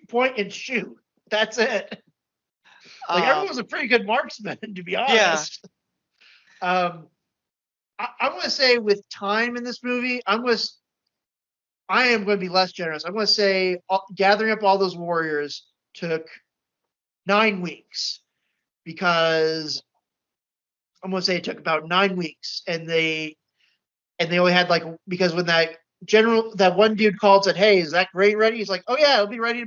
point and shoot. That's it. Like everyone was Um, a pretty good marksman, to be yeah. honest. Um, I want to say with time in this movie, I am going to be less generous. I'm going to say gathering up all those warriors took 9 weeks, because I'm going to say it took about 9 weeks, and they only had like, because when that one dude called and said, "Hey, is that grain ready?" He's like, "Oh yeah, it'll be ready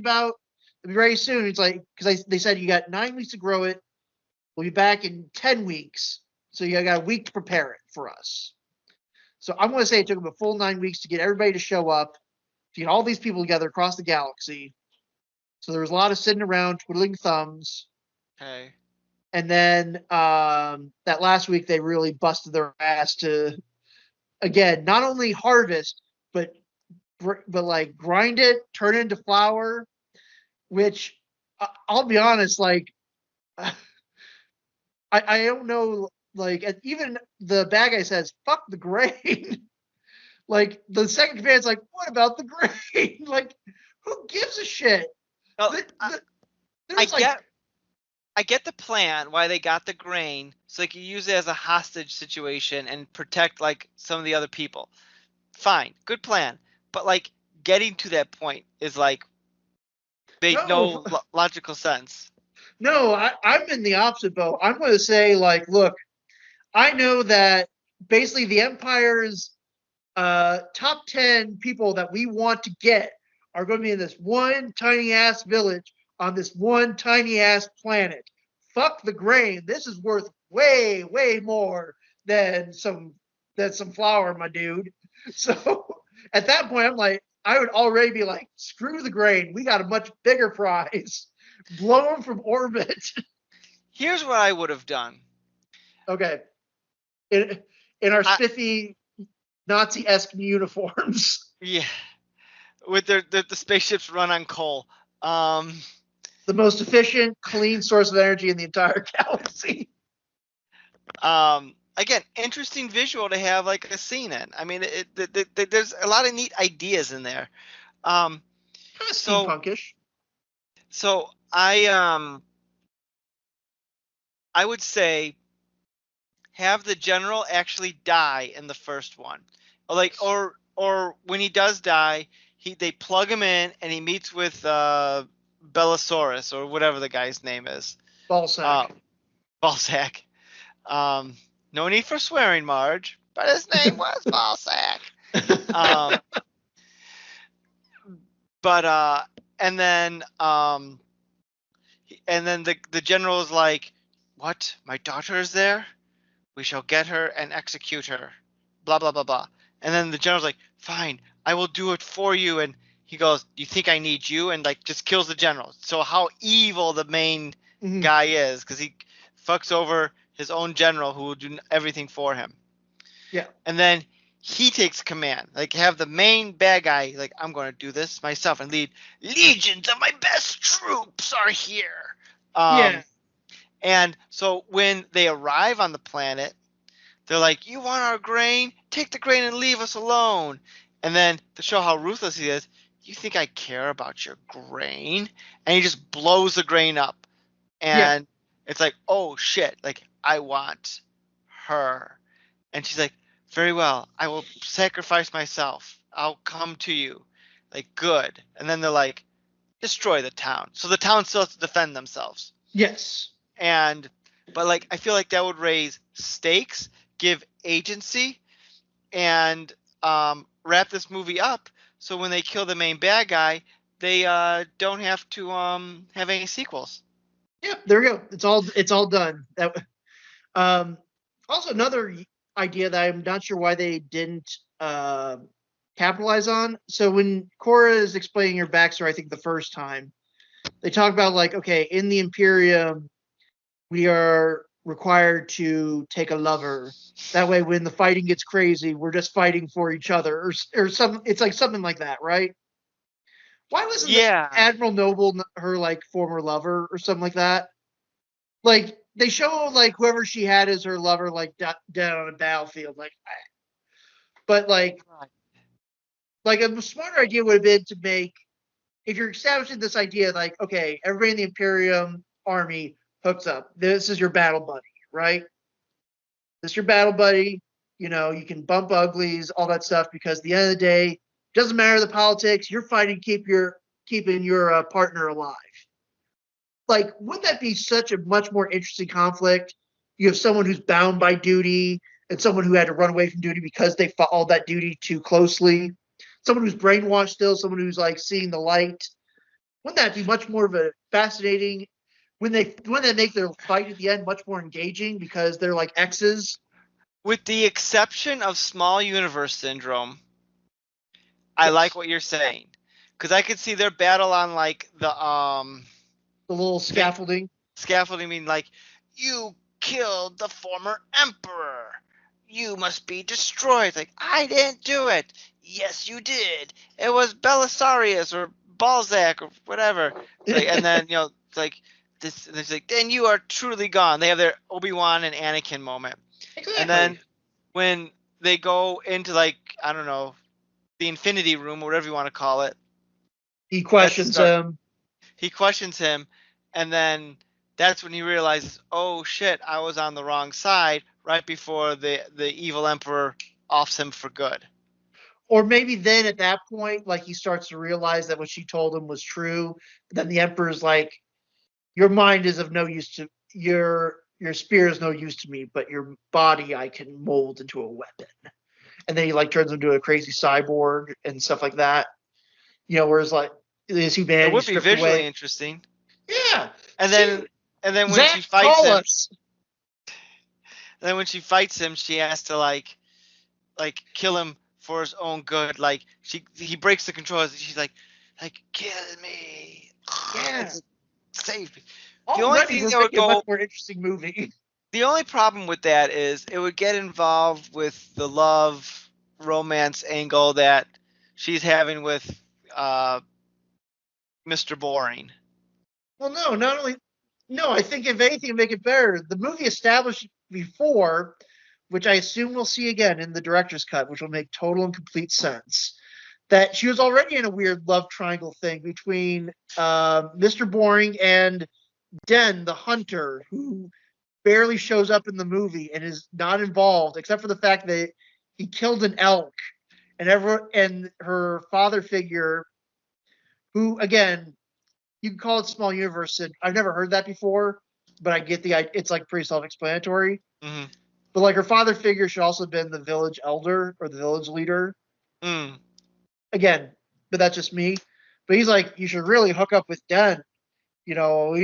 soon." It's like, because they said you got 9 weeks to grow it. We'll be back in 10 weeks, so you got a week to prepare it for us. So I'm going to say it took them a full 9 weeks to get everybody to show up, to get all these people together across the galaxy. So there was a lot of sitting around twiddling thumbs. Okay. And then that last week they really busted their ass to, again, not only harvest, but like grind it, turn it into flour. Which I'll be honest, like I don't know, like even the bad guy says, "Fuck the grain." Like the second command's like, "What about the grain?" Like, who gives a shit? Well, The, the, I there's like, get I get the plan why they got the grain so they can use it as a hostage situation and protect like some of the other people. Fine, good plan. But like getting to that point is like made no, no logical sense. no, I'm in the opposite boat. I'm going to say, like, look, I know that basically the Empire's top 10 people that we want to get are going to be in this one tiny ass village on this one tiny ass planet. Fuck the grain. This is worth way, way more than some flour, my dude. So at that point, I'm like, I would already be like, screw the grain. We got a much bigger prize. Blow them from orbit. Here's what I would have done. Okay. In our spiffy Nazi-esque uniforms. Yeah, with the spaceships run on coal. The most efficient, clean source of energy in the entire galaxy. Again, interesting visual to have like a scene in. I mean, there's a lot of neat ideas in there. Kind of steampunkish. So I would say have the general actually die in the first one, or when he does die, they plug him in and he meets with Bellasaurus or whatever the guy's name is. Balzac. Balzac. No need for swearing, Marge, but his name was Balzac. And then the general is like, "What? My daughter is there? We shall get her and execute her." Blah blah blah blah. And then the general's like, "Fine, I will do it for you." And he goes, "Do you think I need you?" And like just kills the general. So how evil the main guy is, because he fucks over his own general who will do everything for him. Yeah. And then he takes command, like have the main bad guy, like, I'm going to do this myself and lead legions of my best troops are here. Yeah. And so when they arrive on the planet, they're like, "You want our grain? Take the grain and leave us alone." And then to show how ruthless he is, "You think I care about your grain?" And he just blows the grain up. And it's like, oh shit, like I want her. And she's like, "Very well, I will sacrifice myself. I'll come to you." Like, good. And then they're like, destroy the town. So the town still has to defend themselves. Yes. But like, I feel like that would raise stakes, give agency, and wrap this movie up. So when they kill the main bad guy, they don't have to have any sequels. Yep, there we go. It's all done. That also another idea that I'm not sure why they didn't capitalize on. So when Cora is explaining her backstory, I think the first time, they talk about like, okay, in the Imperium, we are required to take a lover. That way, when the fighting gets crazy, we're just fighting for each other, or some. It's like something like that, right? Why wasn't Admiral Noble her like former lover or something like that? Like they show like whoever she had as her lover like dead on a battlefield, like. But like a smarter idea would have been to make, if you're establishing this idea, like, okay, everybody in the Imperium army hooks up. This is your battle buddy, right? This is your battle buddy. You know, you can bump uglies, all that stuff, because at the end of the day, doesn't matter the politics. You're fighting to keeping your partner alive. Like, wouldn't that be such a much more interesting conflict? You have someone who's bound by duty and someone who had to run away from duty because they followed that duty too closely. Someone who's brainwashed still, someone who's like seeing the light. Wouldn't that be much more of a fascinating, when they make their fight at the end much more engaging because they're like exes? With the exception of small universe syndrome, I like what you're saying, because I could see their battle on like the little scaffolding. Scaffolding mean like, "You killed the former emperor. You must be destroyed." Like, "I didn't do it." "Yes, you did. It was Belisarius or Balzac or whatever." Like, and then it's like this. And it's like, "Then you are truly gone." They have their Obi-Wan and Anakin moment. Exactly. And then when they go into like, I don't know, the Infinity Room or whatever you want to call it, he questions him. He questions him, and then that's when he realizes, oh shit, I was on the wrong side, right before the evil emperor offs him for good. Or maybe then at that point, like, he starts to realize that what she told him was true. But then the emperor's like, your mind is of no use to your spear is no use to me, but your body I can mold into a weapon. And then he like turns into a crazy cyborg and stuff like that. Whereas like his It humanity would be stripped visually away. interesting. Yeah. And See, then when she Zack, fights call him, us. she has to like kill him for his own good. Like he breaks the controls. She's like kill me. Yeah. It's save me. The only Already thing we're that would making a much go more interesting movie. the only problem with that is it would get involved with the love romance angle that she's having with uh, Mr. Boring. Well, no, not only no, I think if anything to make it better, the movie established before, which I assume we'll see again in the director's cut, which will make total and complete sense, that she was already in a weird love triangle thing between Mr. Boring and Den, the hunter, who barely shows up in the movie and is not involved, except for the fact that he killed an elk, and her father figure, who again you can call it small universe, and I've never heard that before, but I get it's like pretty self-explanatory. Mm-hmm. But like her father figure should also have been the village elder or the village leader. Mm. Again, but that's just me. But he's like, you should really hook up with Den. We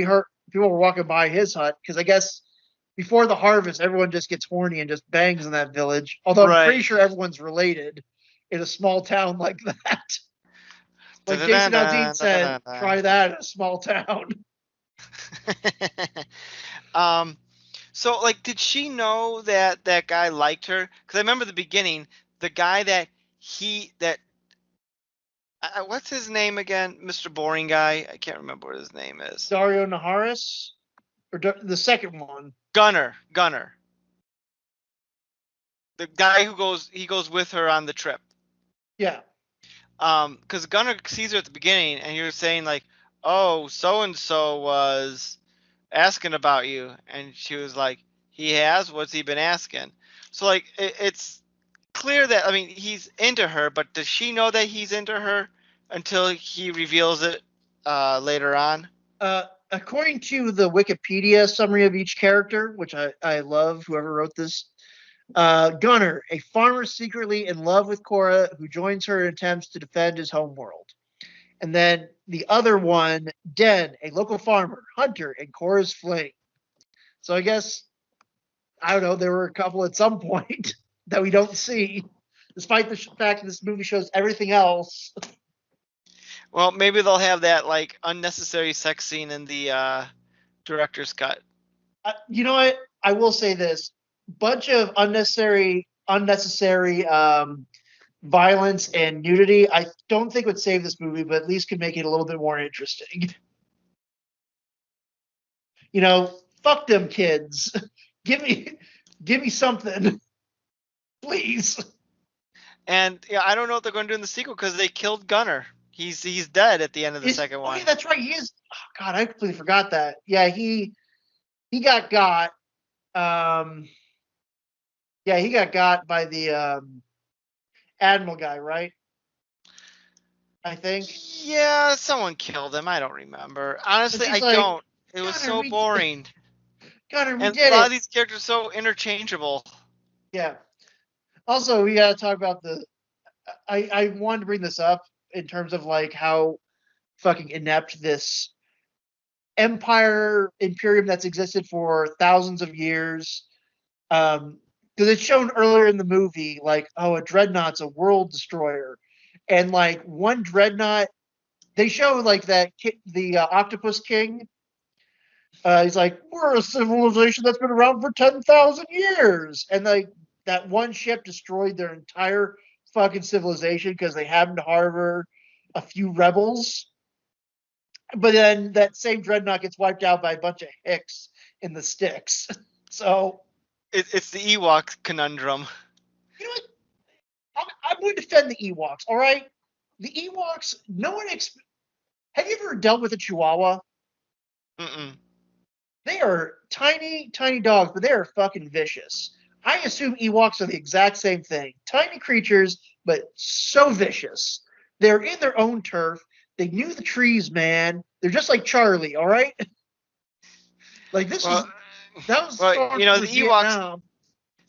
heard people were walking by his hut because I guess before the harvest, everyone just gets horny and just bangs in that village. Although I'm pretty Right. sure everyone's related in a small town like that. Like Jason Aldean said, Da-da-da-da-da-da-da. try that in a small town. um, so like, did she know that that guy liked her? Because I remember the beginning, the guy that what's his name again? Mr. Boring guy. I can't remember what his name is. Dario Naharis, or the second one. Gunner. The guy he goes with her on the trip. Yeah. Because Gunner sees her at the beginning, and you're saying like, "Oh, so and so was asking about you," and she was like, "He has? What's he been asking?" So like, it's clear that he's into her, but does she know that he's into her until he reveals it later on? According to the Wikipedia summary of each character, which I love, whoever wrote this, Gunner, a farmer secretly in love with Cora, who joins her in attempts to defend his homeworld. And then the other one, Den, a local farmer, hunter, and Cora's fling. So I guess, I don't know, there were a couple at some point that we don't see, despite the fact that this movie shows everything else. Well, maybe they'll have that like unnecessary sex scene in the director's cut. You know what? I will say this: bunch of unnecessary violence and nudity. I don't think would save this movie, but at least could make it a little bit more interesting. Fuck them kids. give me, give me something, please. And yeah, I don't know what they're going to do in the sequel because they killed Gunner. He's dead at the end of the second one. Yeah, that's right. He is. Oh, God, I completely forgot that. Yeah, he got. Yeah, he got by the Admiral guy, right? I think. Yeah, someone killed him. I don't remember. Honestly, She's I like, don't. It was Gunner, so boring. We And did a lot it. of these characters are so interchangeable. Yeah. Also, we got to talk about I wanted to bring this up in terms of like how fucking inept this imperium that's existed for thousands of years. Because it's shown earlier in the movie, like, oh, a dreadnought's a world destroyer, and like one dreadnought, they show like that the Octopus King. He's like, we're a civilization that's been around for 10,000 years, and like that one ship destroyed their entire fucking civilization because they happened to harbor a few rebels. But then that same dreadnought gets wiped out by a bunch of hicks in the sticks. So It's the Ewok conundrum. you know what? I'm going to defend the Ewoks. All right, the Ewoks. No one. Have you ever dealt with a Chihuahua? Mm-mm. They are tiny, tiny dogs, but they are fucking vicious. I assume Ewoks are the exact same thing. Tiny creatures, but so vicious. They're in their own turf. They knew the trees, man. They're just like Charlie, all right? Like this Well, was That was Well, far you know, for the Ewoks, Vietnam.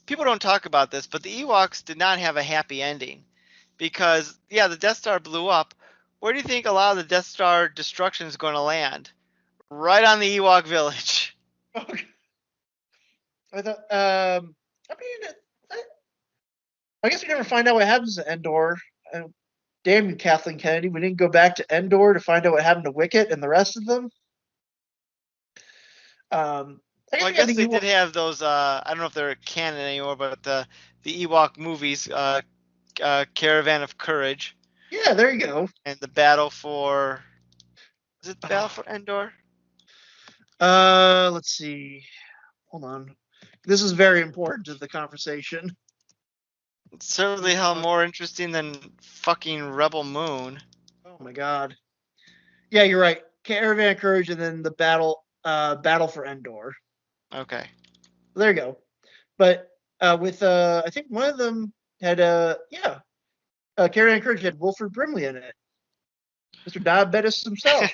people don't talk about this, but the Ewoks did not have a happy ending because, yeah, the Death Star blew up. Where do you think a lot of the Death Star destruction is going to land? Right on the Ewok village. Okay. I thought. I mean, I guess we never find out what happens to Endor. Uh, Damn you, Kathleen Kennedy. We didn't go back to Endor to find out what happened to Wicket and the rest of them. I guess Well, I we had guess the they did Ewok. have those. I don't know if they're canon anymore, but the Ewok movies, Caravan of Courage, Yeah, there you go. and the Battle for. Is it the Battle Uh, for Endor? let's see. Hold on. This is very important to the conversation. It's certainly hell more interesting than fucking Rebel Moon. Oh my god. Yeah, you're right. Caravan of Courage and then the battle for Endor. Okay. There you go. But with I think one of them had Caravan of Courage had Wilford Brimley in it. Mr. Diabetes himself.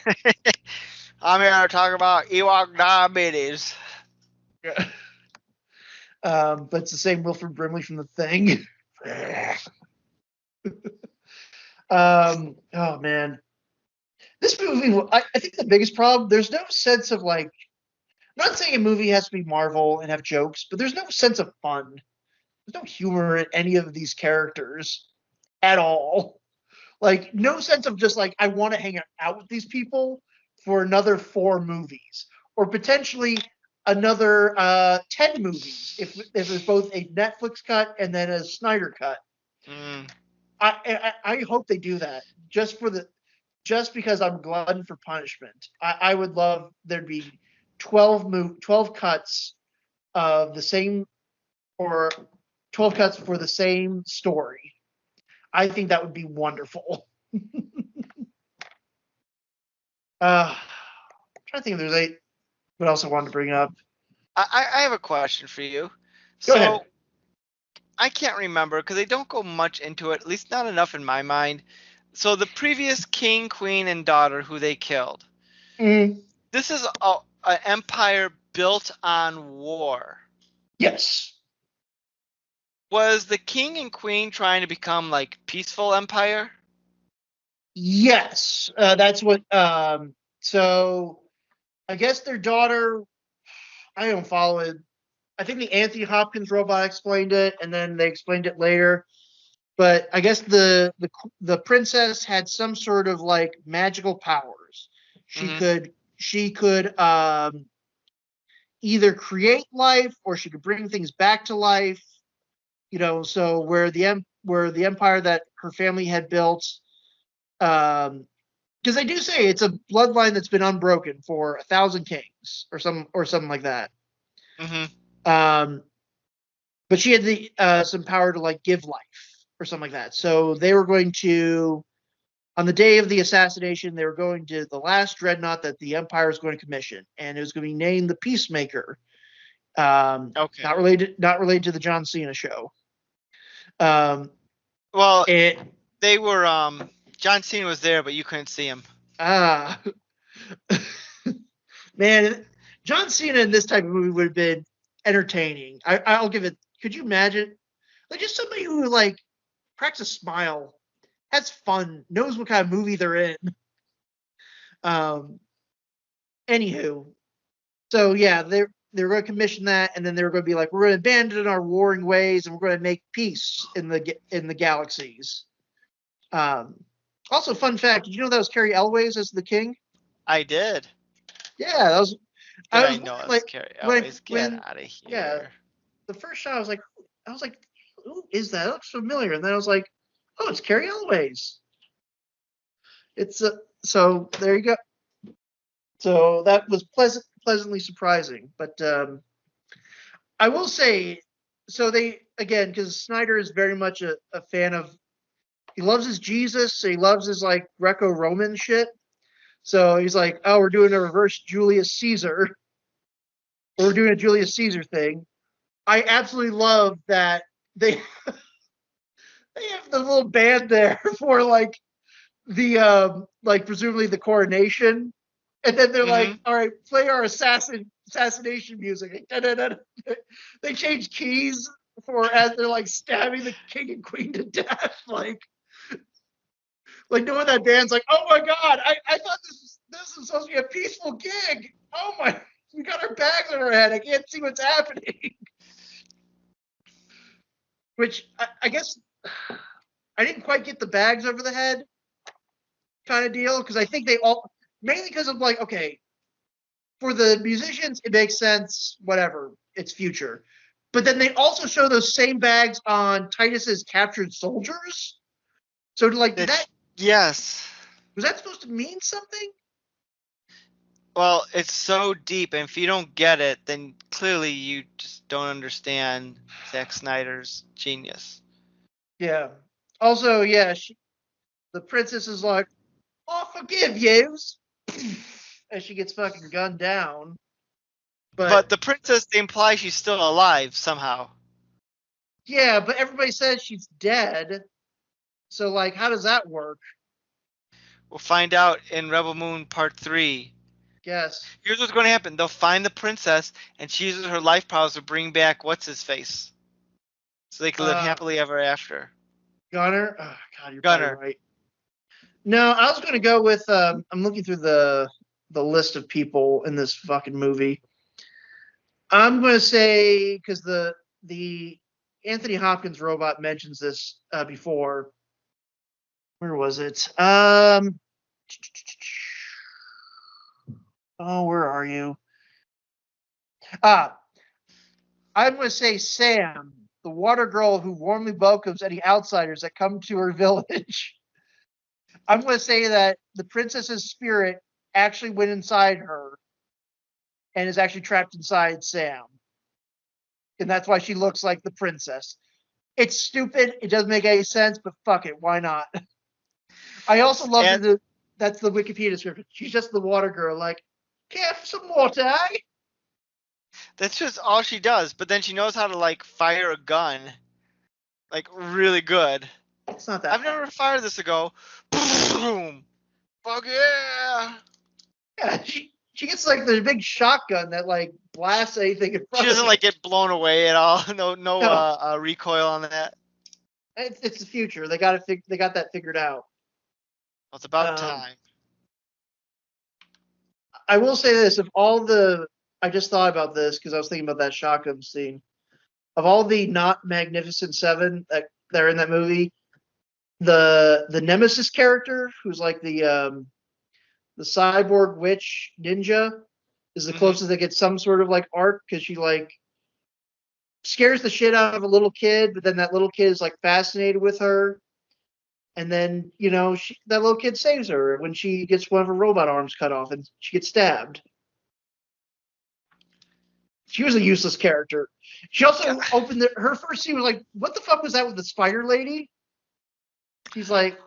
I'm here to talk about Ewok diabetes. Yeah. But it's the same Wilford Brimley from The Thing. Oh man, this movie. I think the biggest problem. There's no sense of like. I'm not saying a movie has to be Marvel and have jokes, but there's no sense of fun. There's no humor in any of these characters at all. Like no sense of just like I want to hang out with these people for another 4 movies or potentially another 10 movies if there's both a Netflix cut and then a Snyder cut. Mm. I hope they do that just because I'm glutton for punishment. I would love there'd be 12 cuts of the same or 12 cuts for the same story. I think that would be wonderful. I'm trying to think if there's what else I wanted to bring up. I have a question for you. Go ahead. So I can't remember because they don't go much into it, at least not enough in my mind. So the previous king, queen, and daughter who they killed. Mm, This is an empire built on war. yes. Was the king and queen trying to become like peaceful empire? Yes. That's what. So I guess their daughter. I don't follow it. I think the Anthony Hopkins robot explained it, and then they explained it later. But I guess the princess had some sort of like magical powers. She Mm-hmm. could she could either create life or she could bring things back to life. So where the empire that her family had built, because they do say it's a bloodline that's been unbroken for 1,000 kings or something like that. Mm-hmm. Um, but she had the some power to like give life or something like that. So they were going to, on the day of the assassination, they were going to the last dreadnought that the Empire was going to commission, and it was going to be named the Peacemaker. Okay. Not related to the John Cena show. Well, It they were. John Cena was there, but you couldn't see him. ah man, John Cena in this type of movie would have been entertaining. I'll give it. Could you imagine? Like just somebody who like cracks a smile, has fun, knows what kind of movie they're in. Um, Anywho, so yeah, they're going to commission that, and then they're going to be like, we're going to abandon our warring ways, and we're going to make peace in the galaxies. Um, Also, fun fact: did you know that was Carrie Elways as the king? I did. Yeah, that was. Did I I was know wondering, it was like Carrie? when Always get when out of yeah, here. the first shot I was like, who is that? It looks familiar. And then I was like, oh, it's Carrie Elways. It's so there you go. So that was pleasantly surprising. But I will say, so they again because Snyder is very much a fan of. He loves his Jesus. So he loves his like Greco-Roman shit. So he's like, oh, we're doing a reverse Julius Caesar. Or we're doing a Julius Caesar thing. I absolutely love that they they have the little band there for like presumably the coronation, and then they're Mm-hmm. like, all right, play our assassin assassination music. They change keys for as they're like stabbing the king and queen to death. Like knowing that band's like, oh my god, I thought this was supposed to be a peaceful gig. Oh my, we got our bags on our head. I can't see what's happening. Which I guess I didn't quite get the bags over the head kind of deal because I think they all mainly because of like, okay, for the musicians it makes sense, whatever, it's future. But then they also show those same bags on Titus's captured soldiers. So like did that Yes. was that supposed to mean something? Well, it's so deep, and if you don't get it, then clearly you just don't understand Zack Snyder's genius. Yeah. Also, yeah, the princess is like, "I'll forgive yous," as she gets fucking gunned down. But the princess, they imply she's still alive somehow. Yeah, but everybody says she's dead. So like, how does that work? We'll find out in Rebel Moon Part 3. Guess. Here's what's going to happen. They'll find the princess, and she uses her life powers to bring back what's-his-face. So they can live happily ever after. Gunner? Oh, God, you're Gunner. probably right. No, I was going to go with, I'm looking through the list of people in this fucking movie. I'm going to say, because the Anthony Hopkins robot mentions this before. Where was it? Oh, where are you? I'm going to say Sam, the water girl who warmly welcomes any outsiders that come to her village. I'm going to say that the princess's spirit actually went inside her and is actually trapped inside Sam. And that's why she looks like the princess. It's stupid. It doesn't make any sense, but fuck it. Why not? I also love that that's the Wikipedia description. She's just the water girl. Like, care for some water, eh? That's just all she does. But then she knows how to, like, fire a gun. Like, really good. It's not that I've never fired this to go, boom. Fuck yeah. Yeah, she gets like the big shotgun that like blasts anything in front She doesn't of like get blown away at all. No No. recoil on that. It's the future. They got that figured out. Well, it's about time. I will say this: I just thought about this because I was thinking about that shotgun scene. Of all the not Magnificent Seven that are in that movie, the Nemesis character, who's like the cyborg witch ninja, is the closest that gets some sort of like arc because she like scares the shit out of a little kid, but then that little kid is like fascinated with her, and then that little kid saves her when she gets one of her robot arms cut off and she gets stabbed. She was a useless character. She also opened her first scene was like, what the fuck was that with the spider lady? She's like,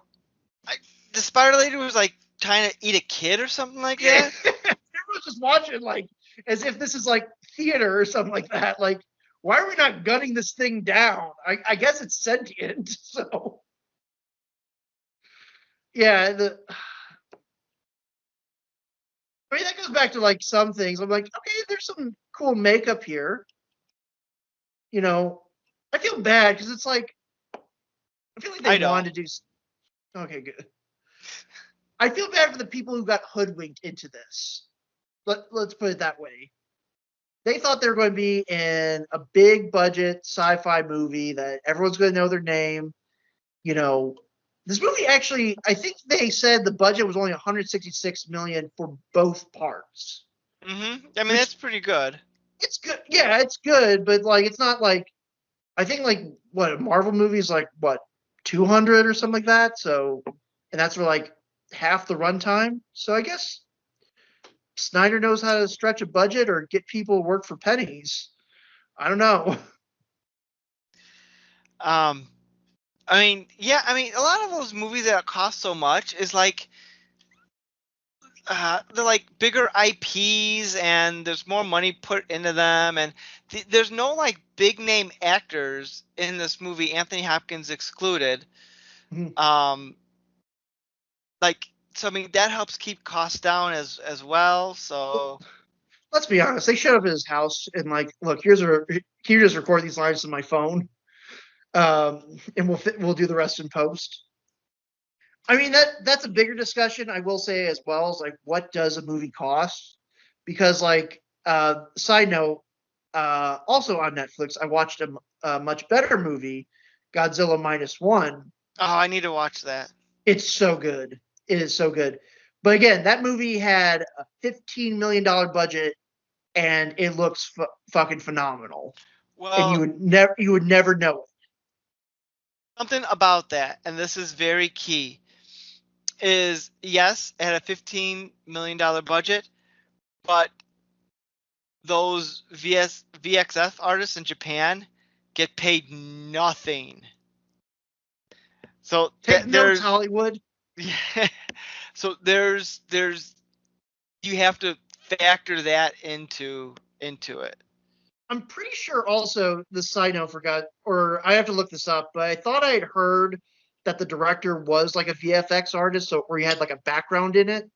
the spider lady was like trying to eat a kid or something like that. Everyone's just watching like as if this is like theater or something like that. Like, why are we not gunning this thing down? I guess it's sentient, so yeah. I mean, that goes back to like some things. I'm like, okay, there's some cool makeup here. I feel bad because it's like I feel like they wanted to do. Okay, good. I feel bad for the people who got hoodwinked into this. Let's put it that way. They thought they were going to be in a big budget sci-fi movie that everyone's going to know their name. This movie actually, I think they said the budget was only 166 million for both parts. I mean, that's pretty good. It's good. Yeah, it's good, but like it's not like I think like what a Marvel movie is like 200 or something like that. So, and that's for like half the runtime. So I guess Snyder knows how to stretch a budget or get people to work for pennies. I don't know. I mean, yeah, I mean, a lot of those movies that cost so much is like they're like bigger IPs and there's more money put into them, and there's no like big name actors in this movie, Anthony Hopkins excluded. Like, so I mean that helps keep costs down as well. So let's be honest. They showed up at his house and like, look, can you just record these lines on my phone, and we'll do the rest in post. I mean that's a bigger discussion. I will say as well as like, what does a movie cost? Because like, side note, also on Netflix, I watched a much better movie, Godzilla minus one. Oh, I need to watch that. It's so good. It is so good. But again, that movie had a $15 million budget, and it looks fucking phenomenal. And Well, you would never know it. something about that, and this is very key, is yes, it had a $15 million budget, but those VXF artists in Japan get paid nothing. So Take notes, there's Hollywood. yeah, so there's you have to factor that into it. I'm pretty sure also the side note forgot, or I have to look this up, but I thought I had heard that the director was like a VFX artist, so where he had like a background in it.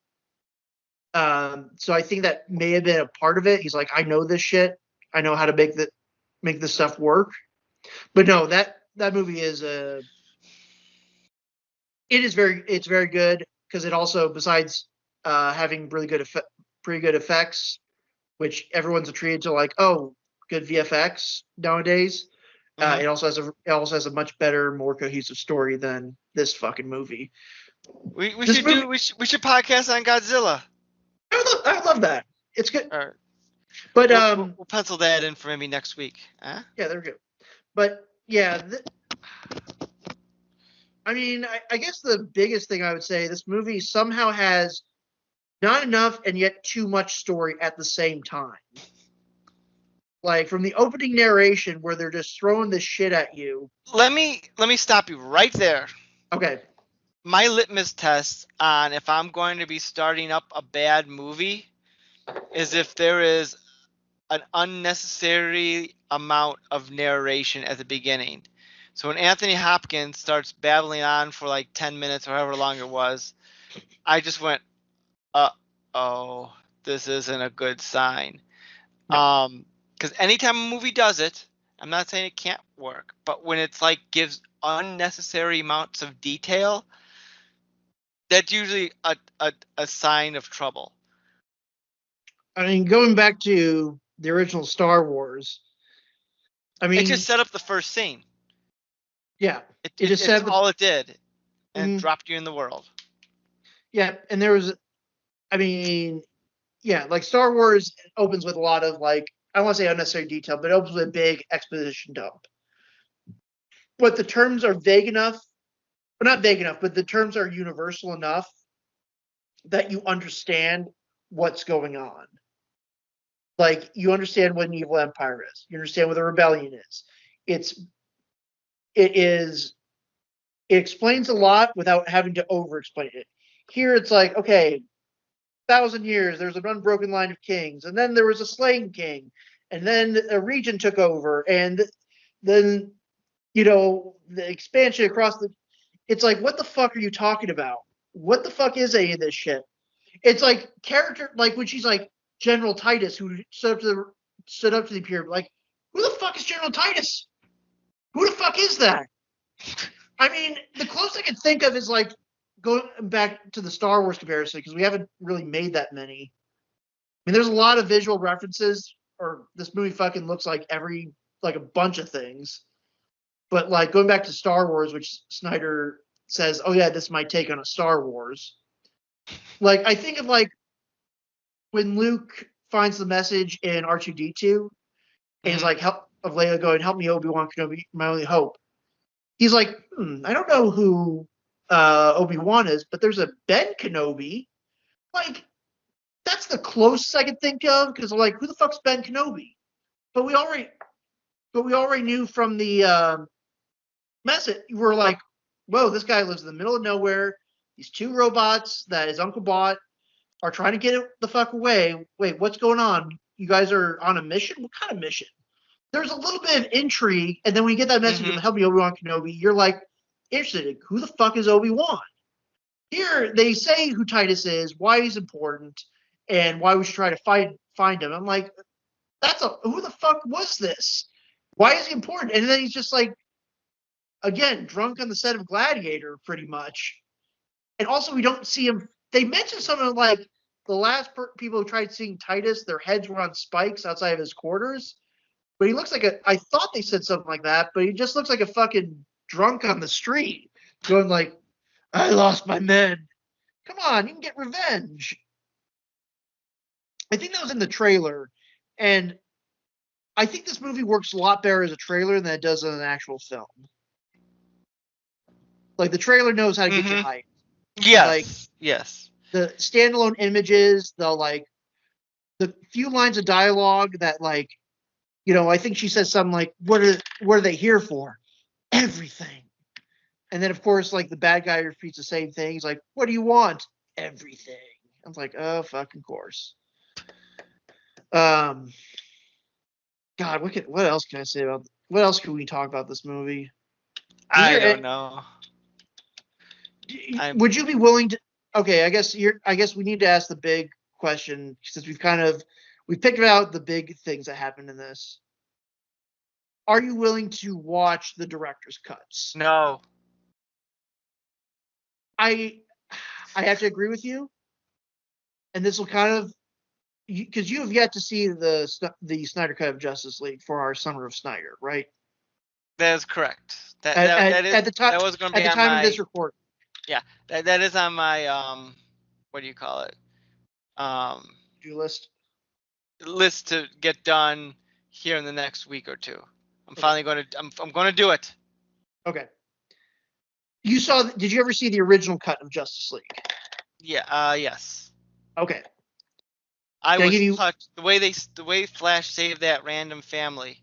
So I think that may have been a part of it. He's like, I know this shit. I know how to make this stuff work. But no, that movie is it's very good because it also, besides having pretty good effects, which everyone's treated to like, oh, good VFX nowadays. Mhm. It also has a much better, more cohesive story than this fucking movie. We This should movie, we should podcast on Godzilla. I love that. It's good, All right. but We'll pencil that in for maybe next week. Huh? yeah, they're good. But yeah, I mean, I guess the biggest thing I would say, this movie somehow has not enough and yet too much story at the same time. Like from the opening narration where they're just throwing this shit at you. Let me stop you right there. Okay. My litmus test on if I'm going to be starting up a bad movie is if there is an unnecessary amount of narration at the beginning. So when Anthony Hopkins starts babbling on for like 10 minutes or however long it was, I just went, oh, this isn't a good sign. No. Because anytime a movie does it, I'm not saying it can't work, but when it's like gives unnecessary amounts of detail, that's usually a sign of trouble. I mean, going back to the original Star Wars, I It just mean, set up the first scene. yeah, it just It's said the all it did, and it mm, dropped you in the world. yeah, and there was, I mean, yeah, like Star Wars opens with a lot of like, I don't want to say unnecessary detail, but it opens with a big exposition dump. But the terms are vague enough, or not vague enough, but the terms are universal enough that you understand what's going on. Like you understand what an evil empire is. You understand what a rebellion is. It's it is it explains a lot without having to over explain it. Here it's like, okay, 1,000 years, there's an unbroken line of kings, and then there was a slain king, and then a region took over, and then the expansion across the. It's like, what the fuck are you talking about? What the fuck is any of this shit? It's like character, like when she's like General Titus, who stood up to the Imperium, like, who the fuck is General Titus? Who the fuck is that? I mean, the closest I can think of is like going back to the Star Wars comparison because we haven't really made that many. I mean, there's a lot of visual references, or this movie fucking looks like like a bunch of things. But like going back to Star Wars, which Snyder says, "Oh yeah, this is my take on a Star Wars." Like I think of like when Luke finds the message in R2D2 and he's Mhm. like, "Help of Leia going, help me, Obi-Wan Kenobi, my only hope." He's like, I don't know who Obi-Wan is, but there's a Ben Kenobi. Like that's the closest I could think of because like, who the fuck's Ben Kenobi? But we already knew from the message. We're like, whoa, this guy lives in the middle of nowhere. These two robots that his uncle bought are trying to get it the fuck away. Wait, what's going on? You guys are on a mission? What kind of mission? There's a little bit of intrigue, and then when you get that message of Mhm. help me Obi-Wan Kenobi, you're like interested in who the fuck is Obi-Wan? Here they say who Titus is, why he's important, and why we should try to find him. I'm like, who the fuck was this? Why is he important? And then he's just like, again, drunk on the set of Gladiator, pretty much. And also, we don't see him. They mentioned something like the last people who tried seeing Titus, their heads were on spikes outside of his quarters. But he looks like I thought they said something like that, but he just looks like a fucking drunk on the street, going like, I lost my men. Come on, you can get revenge. I think that was in the trailer. And I think this movie works a lot better as a trailer than it does in an actual film. Like, the trailer knows how to get you hyped. Yes. Like, yes. The standalone images, the few lines of dialogue that, like, I think she says something like, what are they here for? Everything. And then, of course, like, the bad guy repeats the same thing. He's like, what do you want? Everything. I was like, oh, fucking course. God, what else can I say about? What else can we talk about this movie? I don't know. Would you be willing to? Okay, I guess we need to ask the big question, since we've picked out the big things that happened in this. Are you willing to watch the director's cuts? No. I have to agree with you, and this will kind of, because you have yet to see the Snyder cut of Justice League for our Summer of Snyder, right? That is correct. At the time, that was going to be at the time of this recording. Yeah, that is on my what do you call it? Do list to get done here in the next week or two. I'm finally going to I'm going to do it. Okay. Did you ever see the original cut of Justice League? Yeah, yes. Okay. I was touched. The way Flash saved that random family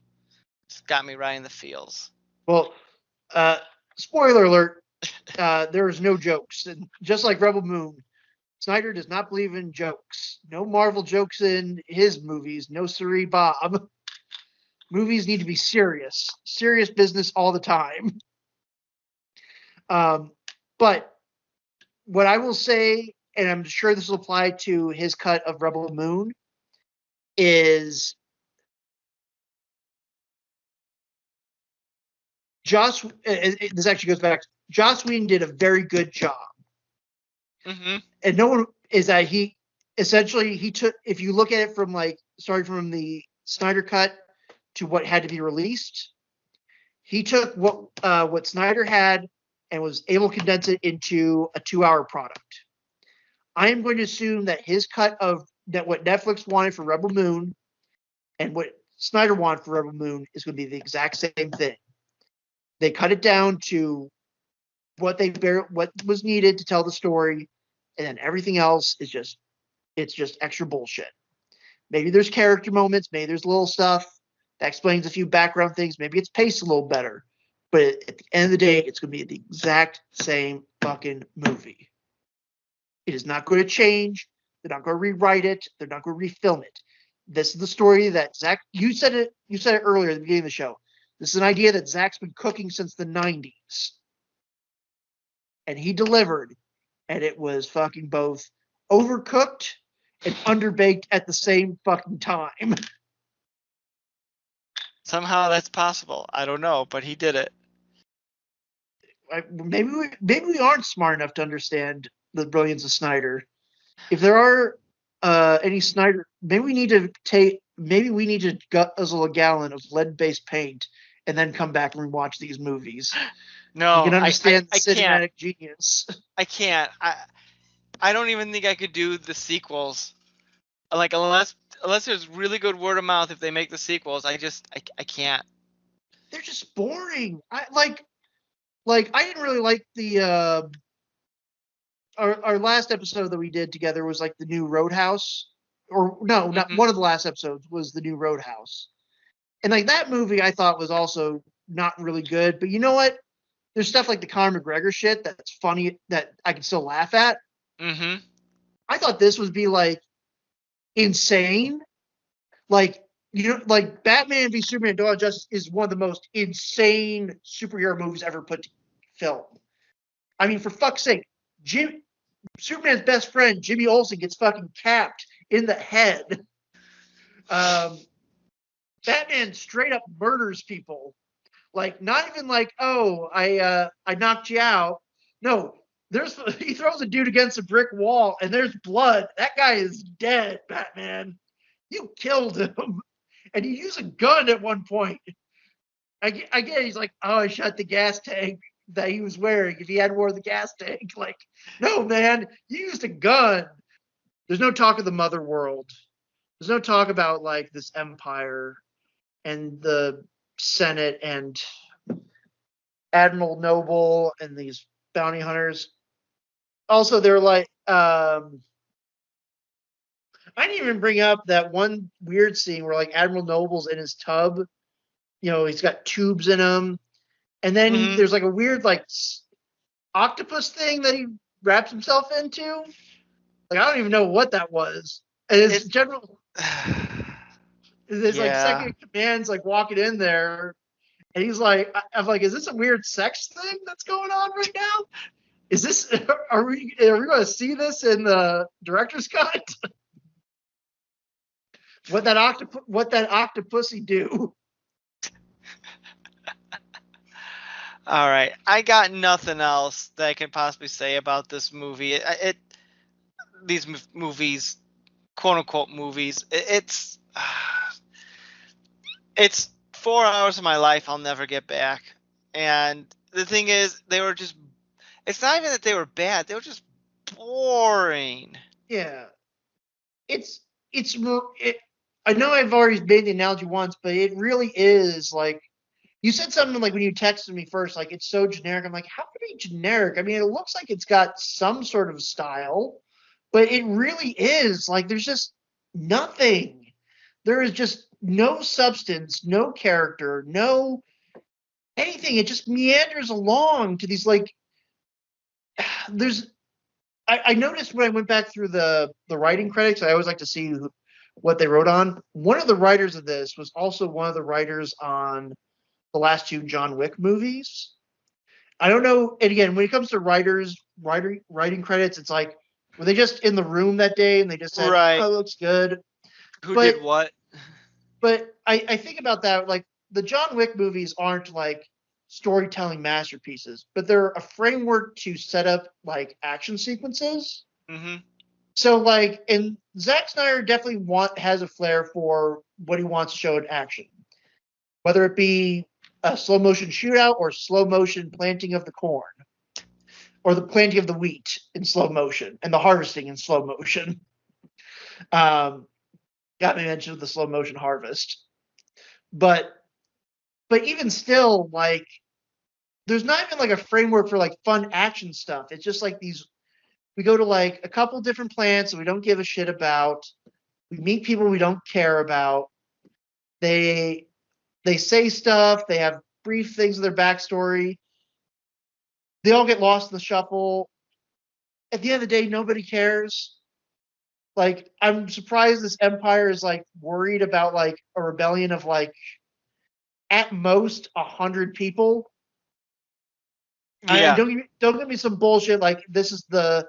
just got me right in the feels. Well, spoiler alert, there's no jokes. And just like Rebel Moon, Snyder does not believe in jokes. No Marvel jokes in his movies. No siree, Bob. Movies need to be serious. Serious business all the time. But what I will say, and I'm sure this will apply to his cut of Rebel Moon, is this actually goes back. Joss Whedon did a very good job. Mm-hmm. And no one is that he took, if you look at it from starting from the Snyder cut to what had to be released, he took what Snyder had and was able to condense it into a 2-hour product. I am going to assume that his cut of what Netflix wanted for Rebel Moon and what Snyder wanted for Rebel Moon is going to be the exact same thing. They cut it down to what was needed to tell the story, and then everything else is just extra bullshit. Maybe there's character moments, maybe there's little stuff that explains a few background things, maybe it's paced a little better, but at the end of the day, it's going to be the exact same fucking movie. It is not going to change. They're not going to rewrite it. They're not going to refilm it. This is the story that Zack, you said it earlier at the beginning of the show. This is an idea that Zack's been cooking since the 90s. And he delivered. And it was fucking both overcooked and underbaked at the same fucking time. Somehow that's possible. I don't know, but he did it. Maybe we aren't smart enough to understand the brilliance of Snyder. If there are any Snyder, maybe we need to guzzle a gallon of lead-based paint and then come back and rewatch these movies. No, you can understand I cinematic genius. I can't. I don't even think I could do the sequels. Like, unless there's really good word of mouth if they make the sequels, I can't. They're just boring. I didn't really like the our last episode that we did together was like the new Roadhouse, or no, not one of the last episodes was the new Roadhouse, and like that movie I thought was also not really good. But you know what? There's stuff like the Conor McGregor shit that's funny that I can still laugh at. Mm-hmm. I thought this would be like insane, like like Batman v Superman: Dawn of Justice is one of the most insane superhero movies ever put to film. I mean, for fuck's sake, Superman's best friend, Jimmy Olsen, gets fucking capped in the head. Batman straight up murders people. Like, not even like, oh, I knocked you out. No, he throws a dude against a brick wall and there's blood. That guy is dead, Batman. You killed him. And you use a gun at one point. I get he's like, oh, I shot the gas tank that he was wearing if he had wore the gas tank. Like, no, man, you used a gun. There's no talk of the mother world. There's no talk about like this empire and the Senate and Admiral Noble and these bounty hunters. Also, they're like, I didn't even bring up that one weird scene where like Admiral Noble's in his tub. You know, he's got tubes in him, and then there's like a weird like octopus thing that he wraps himself into. Like, I don't even know what that was. And his general, there's like second in command's like walking in there, and he's like, I'm like, is this a weird sex thing that's going on right now? Is this are we going to see this in the director's cut? what that octopusy do? All right, I got nothing else that I can possibly say about this movie. These movies, quote unquote movies, it's 4 hours of my life I'll never get back. And the thing is, they were just, it's not even that they were bad, they were just boring. Yeah. I know I've already made the analogy once, but it really is like, you said something like when you texted me first, like it's so generic. I'm like, how could it be generic? I mean, it looks like it's got some sort of style, but it really is like there's just nothing. There is just no substance, no character, no anything. It just meanders along to these like. I noticed when I went back through the writing credits, I always like to see what they wrote on. One of the writers of this was also one of the writers on the last two John Wick movies. I don't know. And again, when it comes to writing credits, it's like, were they just in the room that day and they just said, right. oh, it looks good. Who did what? But I think about that, like the John Wick movies aren't like storytelling masterpieces, but they're a framework to set up like action sequences. Mm-hmm. So like, and Zack Snyder definitely has a flair for what he wants to show in action, whether it be a slow motion shootout or slow motion planting of the corn, or the planting of the wheat in slow motion and the harvesting in slow motion. Got me mentioned the slow motion harvest, but even still, like, there's not even like a framework for like fun action stuff. It's just like we go to like a couple different plants that we don't give a shit about. We meet people we don't care about. They say stuff. They have brief things of their backstory. They all get lost in the shuffle. At the end of the day, nobody cares. Like, I'm surprised this empire is like worried about like a rebellion of like at most 100 people. Yeah. Don't give me some bullshit like this is the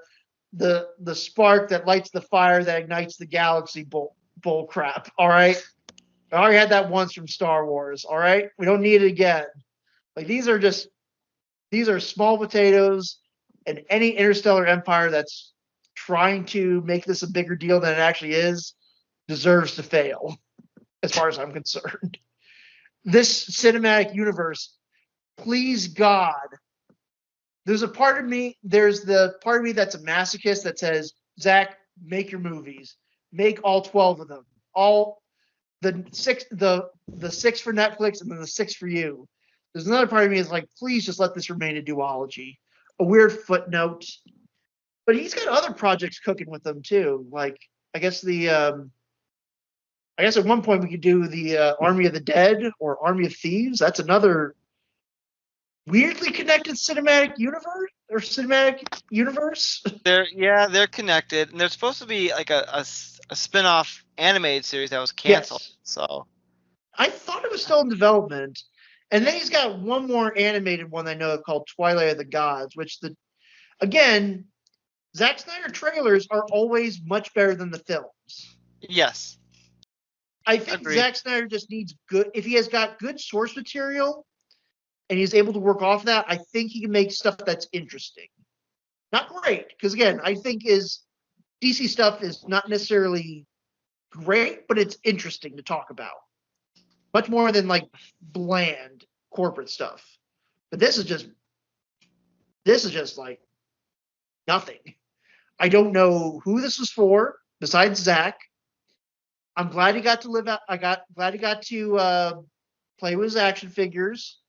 spark that lights the fire that ignites the galaxy bull crap. All right, I already had that once from Star Wars. All right, we don't need it again. Like these are small potatoes, and any interstellar empire that's trying to make this a bigger deal than it actually is deserves to fail, as far as I'm concerned. This cinematic universe, please God, there's the part of me that's a masochist that says, Zack, make your movies. Make all 12 of them. All the six for Netflix and then the 6 for you. There's another part of me that's like, please just let this remain a duology. A weird footnote. But he's got other projects cooking with them too. Like, I guess at one point we could do the Army of the Dead or Army of Thieves. That's another weirdly connected cinematic universe. They're connected, and there's supposed to be like a spin-off animated series that was canceled. Yes. So I thought it was still in development. And then he's got one more animated one I know of called Twilight of the Gods, which again, Zack Snyder trailers are always much better than the films. Yes. I think Agreed. Zack Snyder just needs good. If he has got good source material and he's able to work off that, I think he can make stuff that's interesting. Not great, because again, I think his DC stuff is not necessarily great, but it's interesting to talk about. Much more than like bland corporate stuff. But this is just like nothing. I don't know who this was for besides Zack. I'm glad he got to live out. Glad he got to play with his action figures,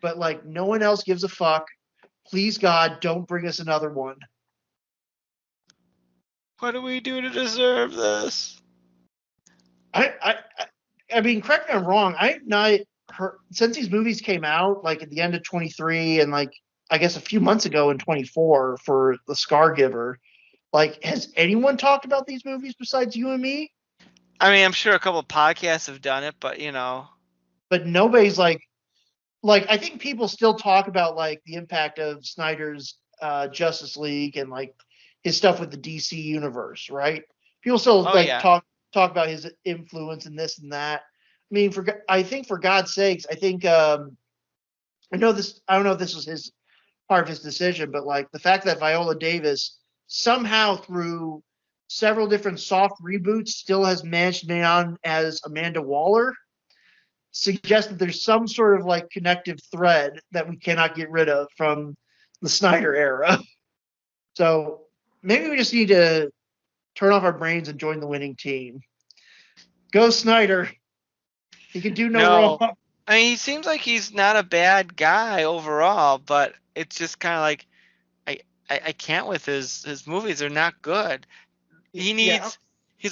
but like no one else gives a fuck. Please God, don't bring us another one. What do we do to deserve this? I mean, correct me if I'm wrong. I've not heard since these movies came out, like at the end of 23 and like I guess a few months ago in 24 for the Scargiver. Like, has anyone talked about these movies besides you and me? I mean, I'm sure a couple of podcasts have done it, but you know. But nobody's like I think people still talk about like the impact of Snyder's Justice League and like his stuff with the DC universe, right? People still talk about his influence in this and that. I mean, I think for God's sakes, I think I know this. I don't know if this was his part of his decision, but like the fact that Viola Davis somehow through several different soft reboots still has managed to be on as Amanda Waller suggests that there's some sort of like connective thread that we cannot get rid of from the Snyder era. So maybe we just need to turn off our brains and join the winning team. Go Snyder. He can do no wrong. I mean, he seems like he's not a bad guy overall, but it's just kind of like I can't with his movies. They're not good. He's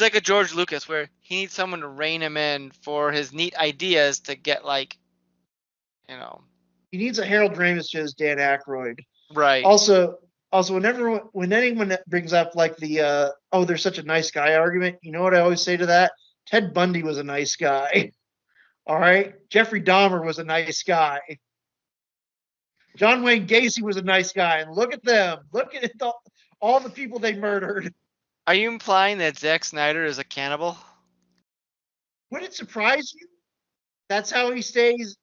like a George Lucas where he needs someone to rein him in for his neat ideas to get like, you know. He needs a Harold Ramis to his Dan Aykroyd. Right. Also, when anyone brings up like the there's such a nice guy argument, you know what I always say to that? Ted Bundy was a nice guy. All right, Jeffrey Dahmer was a nice guy. John Wayne Gacy was a nice guy, and look at them. Look at all the people they murdered. Are you implying that Zack Snyder is a cannibal? Would it surprise you? That's how he stays.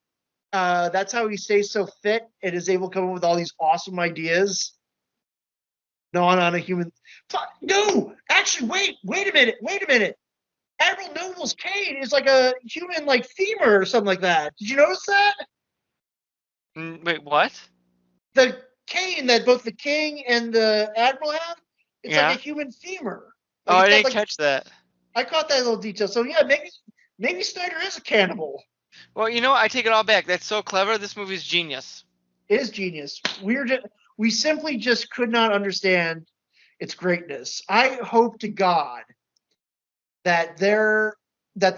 That's how he stays so fit and is able to come up with all these awesome ideas. Not on a human. No, actually, wait a minute. Admiral Noble's cane is like a human, like femur or something like that. Did you notice that? Wait, what? The cane that both the king and the admiral have, it's like a human femur. Like I didn't catch that. I caught that little detail. So yeah, maybe Snyder is a cannibal. Well, you know, I take it all back. That's so clever. This movie's genius. It is genius. We simply just could not understand its greatness. I hope to God that the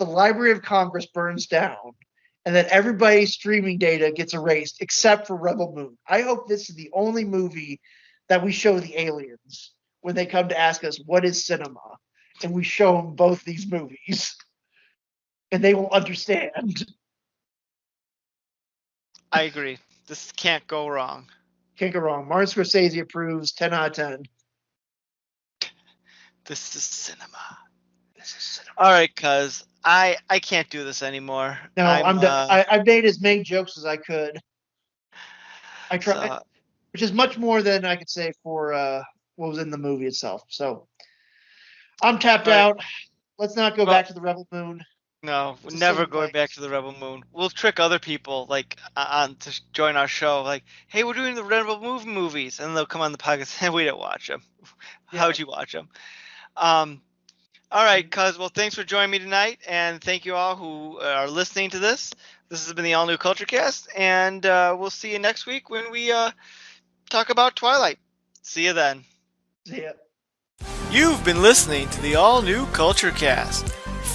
Library of Congress burns down and that everybody's streaming data gets erased except for Rebel Moon. I hope this is the only movie that we show the aliens when they come to ask us what is cinema, and we show them both these movies, and they will understand. I agree. This can't go wrong. Can't go wrong. Martin Scorsese approves. 10 out of 10. This is cinema. All right, cuz I can't do this anymore. No, I'm done. I made as many jokes as I could. I tried, which is much more than I could say for what was in the movie itself. So I'm tapped out. Let's not go back to the Rebel Moon. No, we're never going back to the Rebel Moon. We'll trick other people like on to join our show. Like, hey, we're doing the Rebel Moon movies, and they'll come on the podcast. And we didn't watch them. Yeah. How'd you watch them? All right, cuz. Well, thanks for joining me tonight, and thank you all who are listening to this. This has been the All New Culture Cast, and we'll see you next week when we talk about Twilight. See you then. See ya. You've been listening to the All New Culture Cast.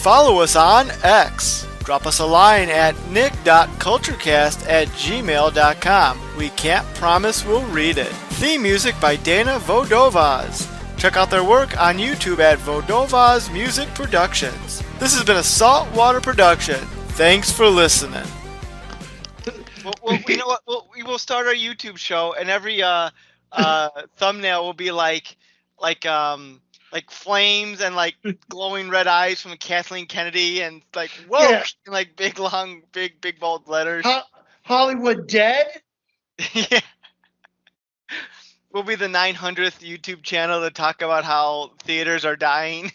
Follow us on X. Drop us a line at nick.culturecast@gmail.com. We can't promise we'll read it. Theme music by Dana Vodovaz. Check out their work on YouTube at Vodovaz Music Productions. This has been a Saltwater production. Thanks for listening. Well, you know what? We will start our YouTube show, and every thumbnail will be like like flames and like glowing red eyes from Kathleen Kennedy and like whoa, Yeah. and, like big long big bold letters. Hollywood dead. Yeah. We'll be the 900th YouTube channel to talk about how theaters are dying.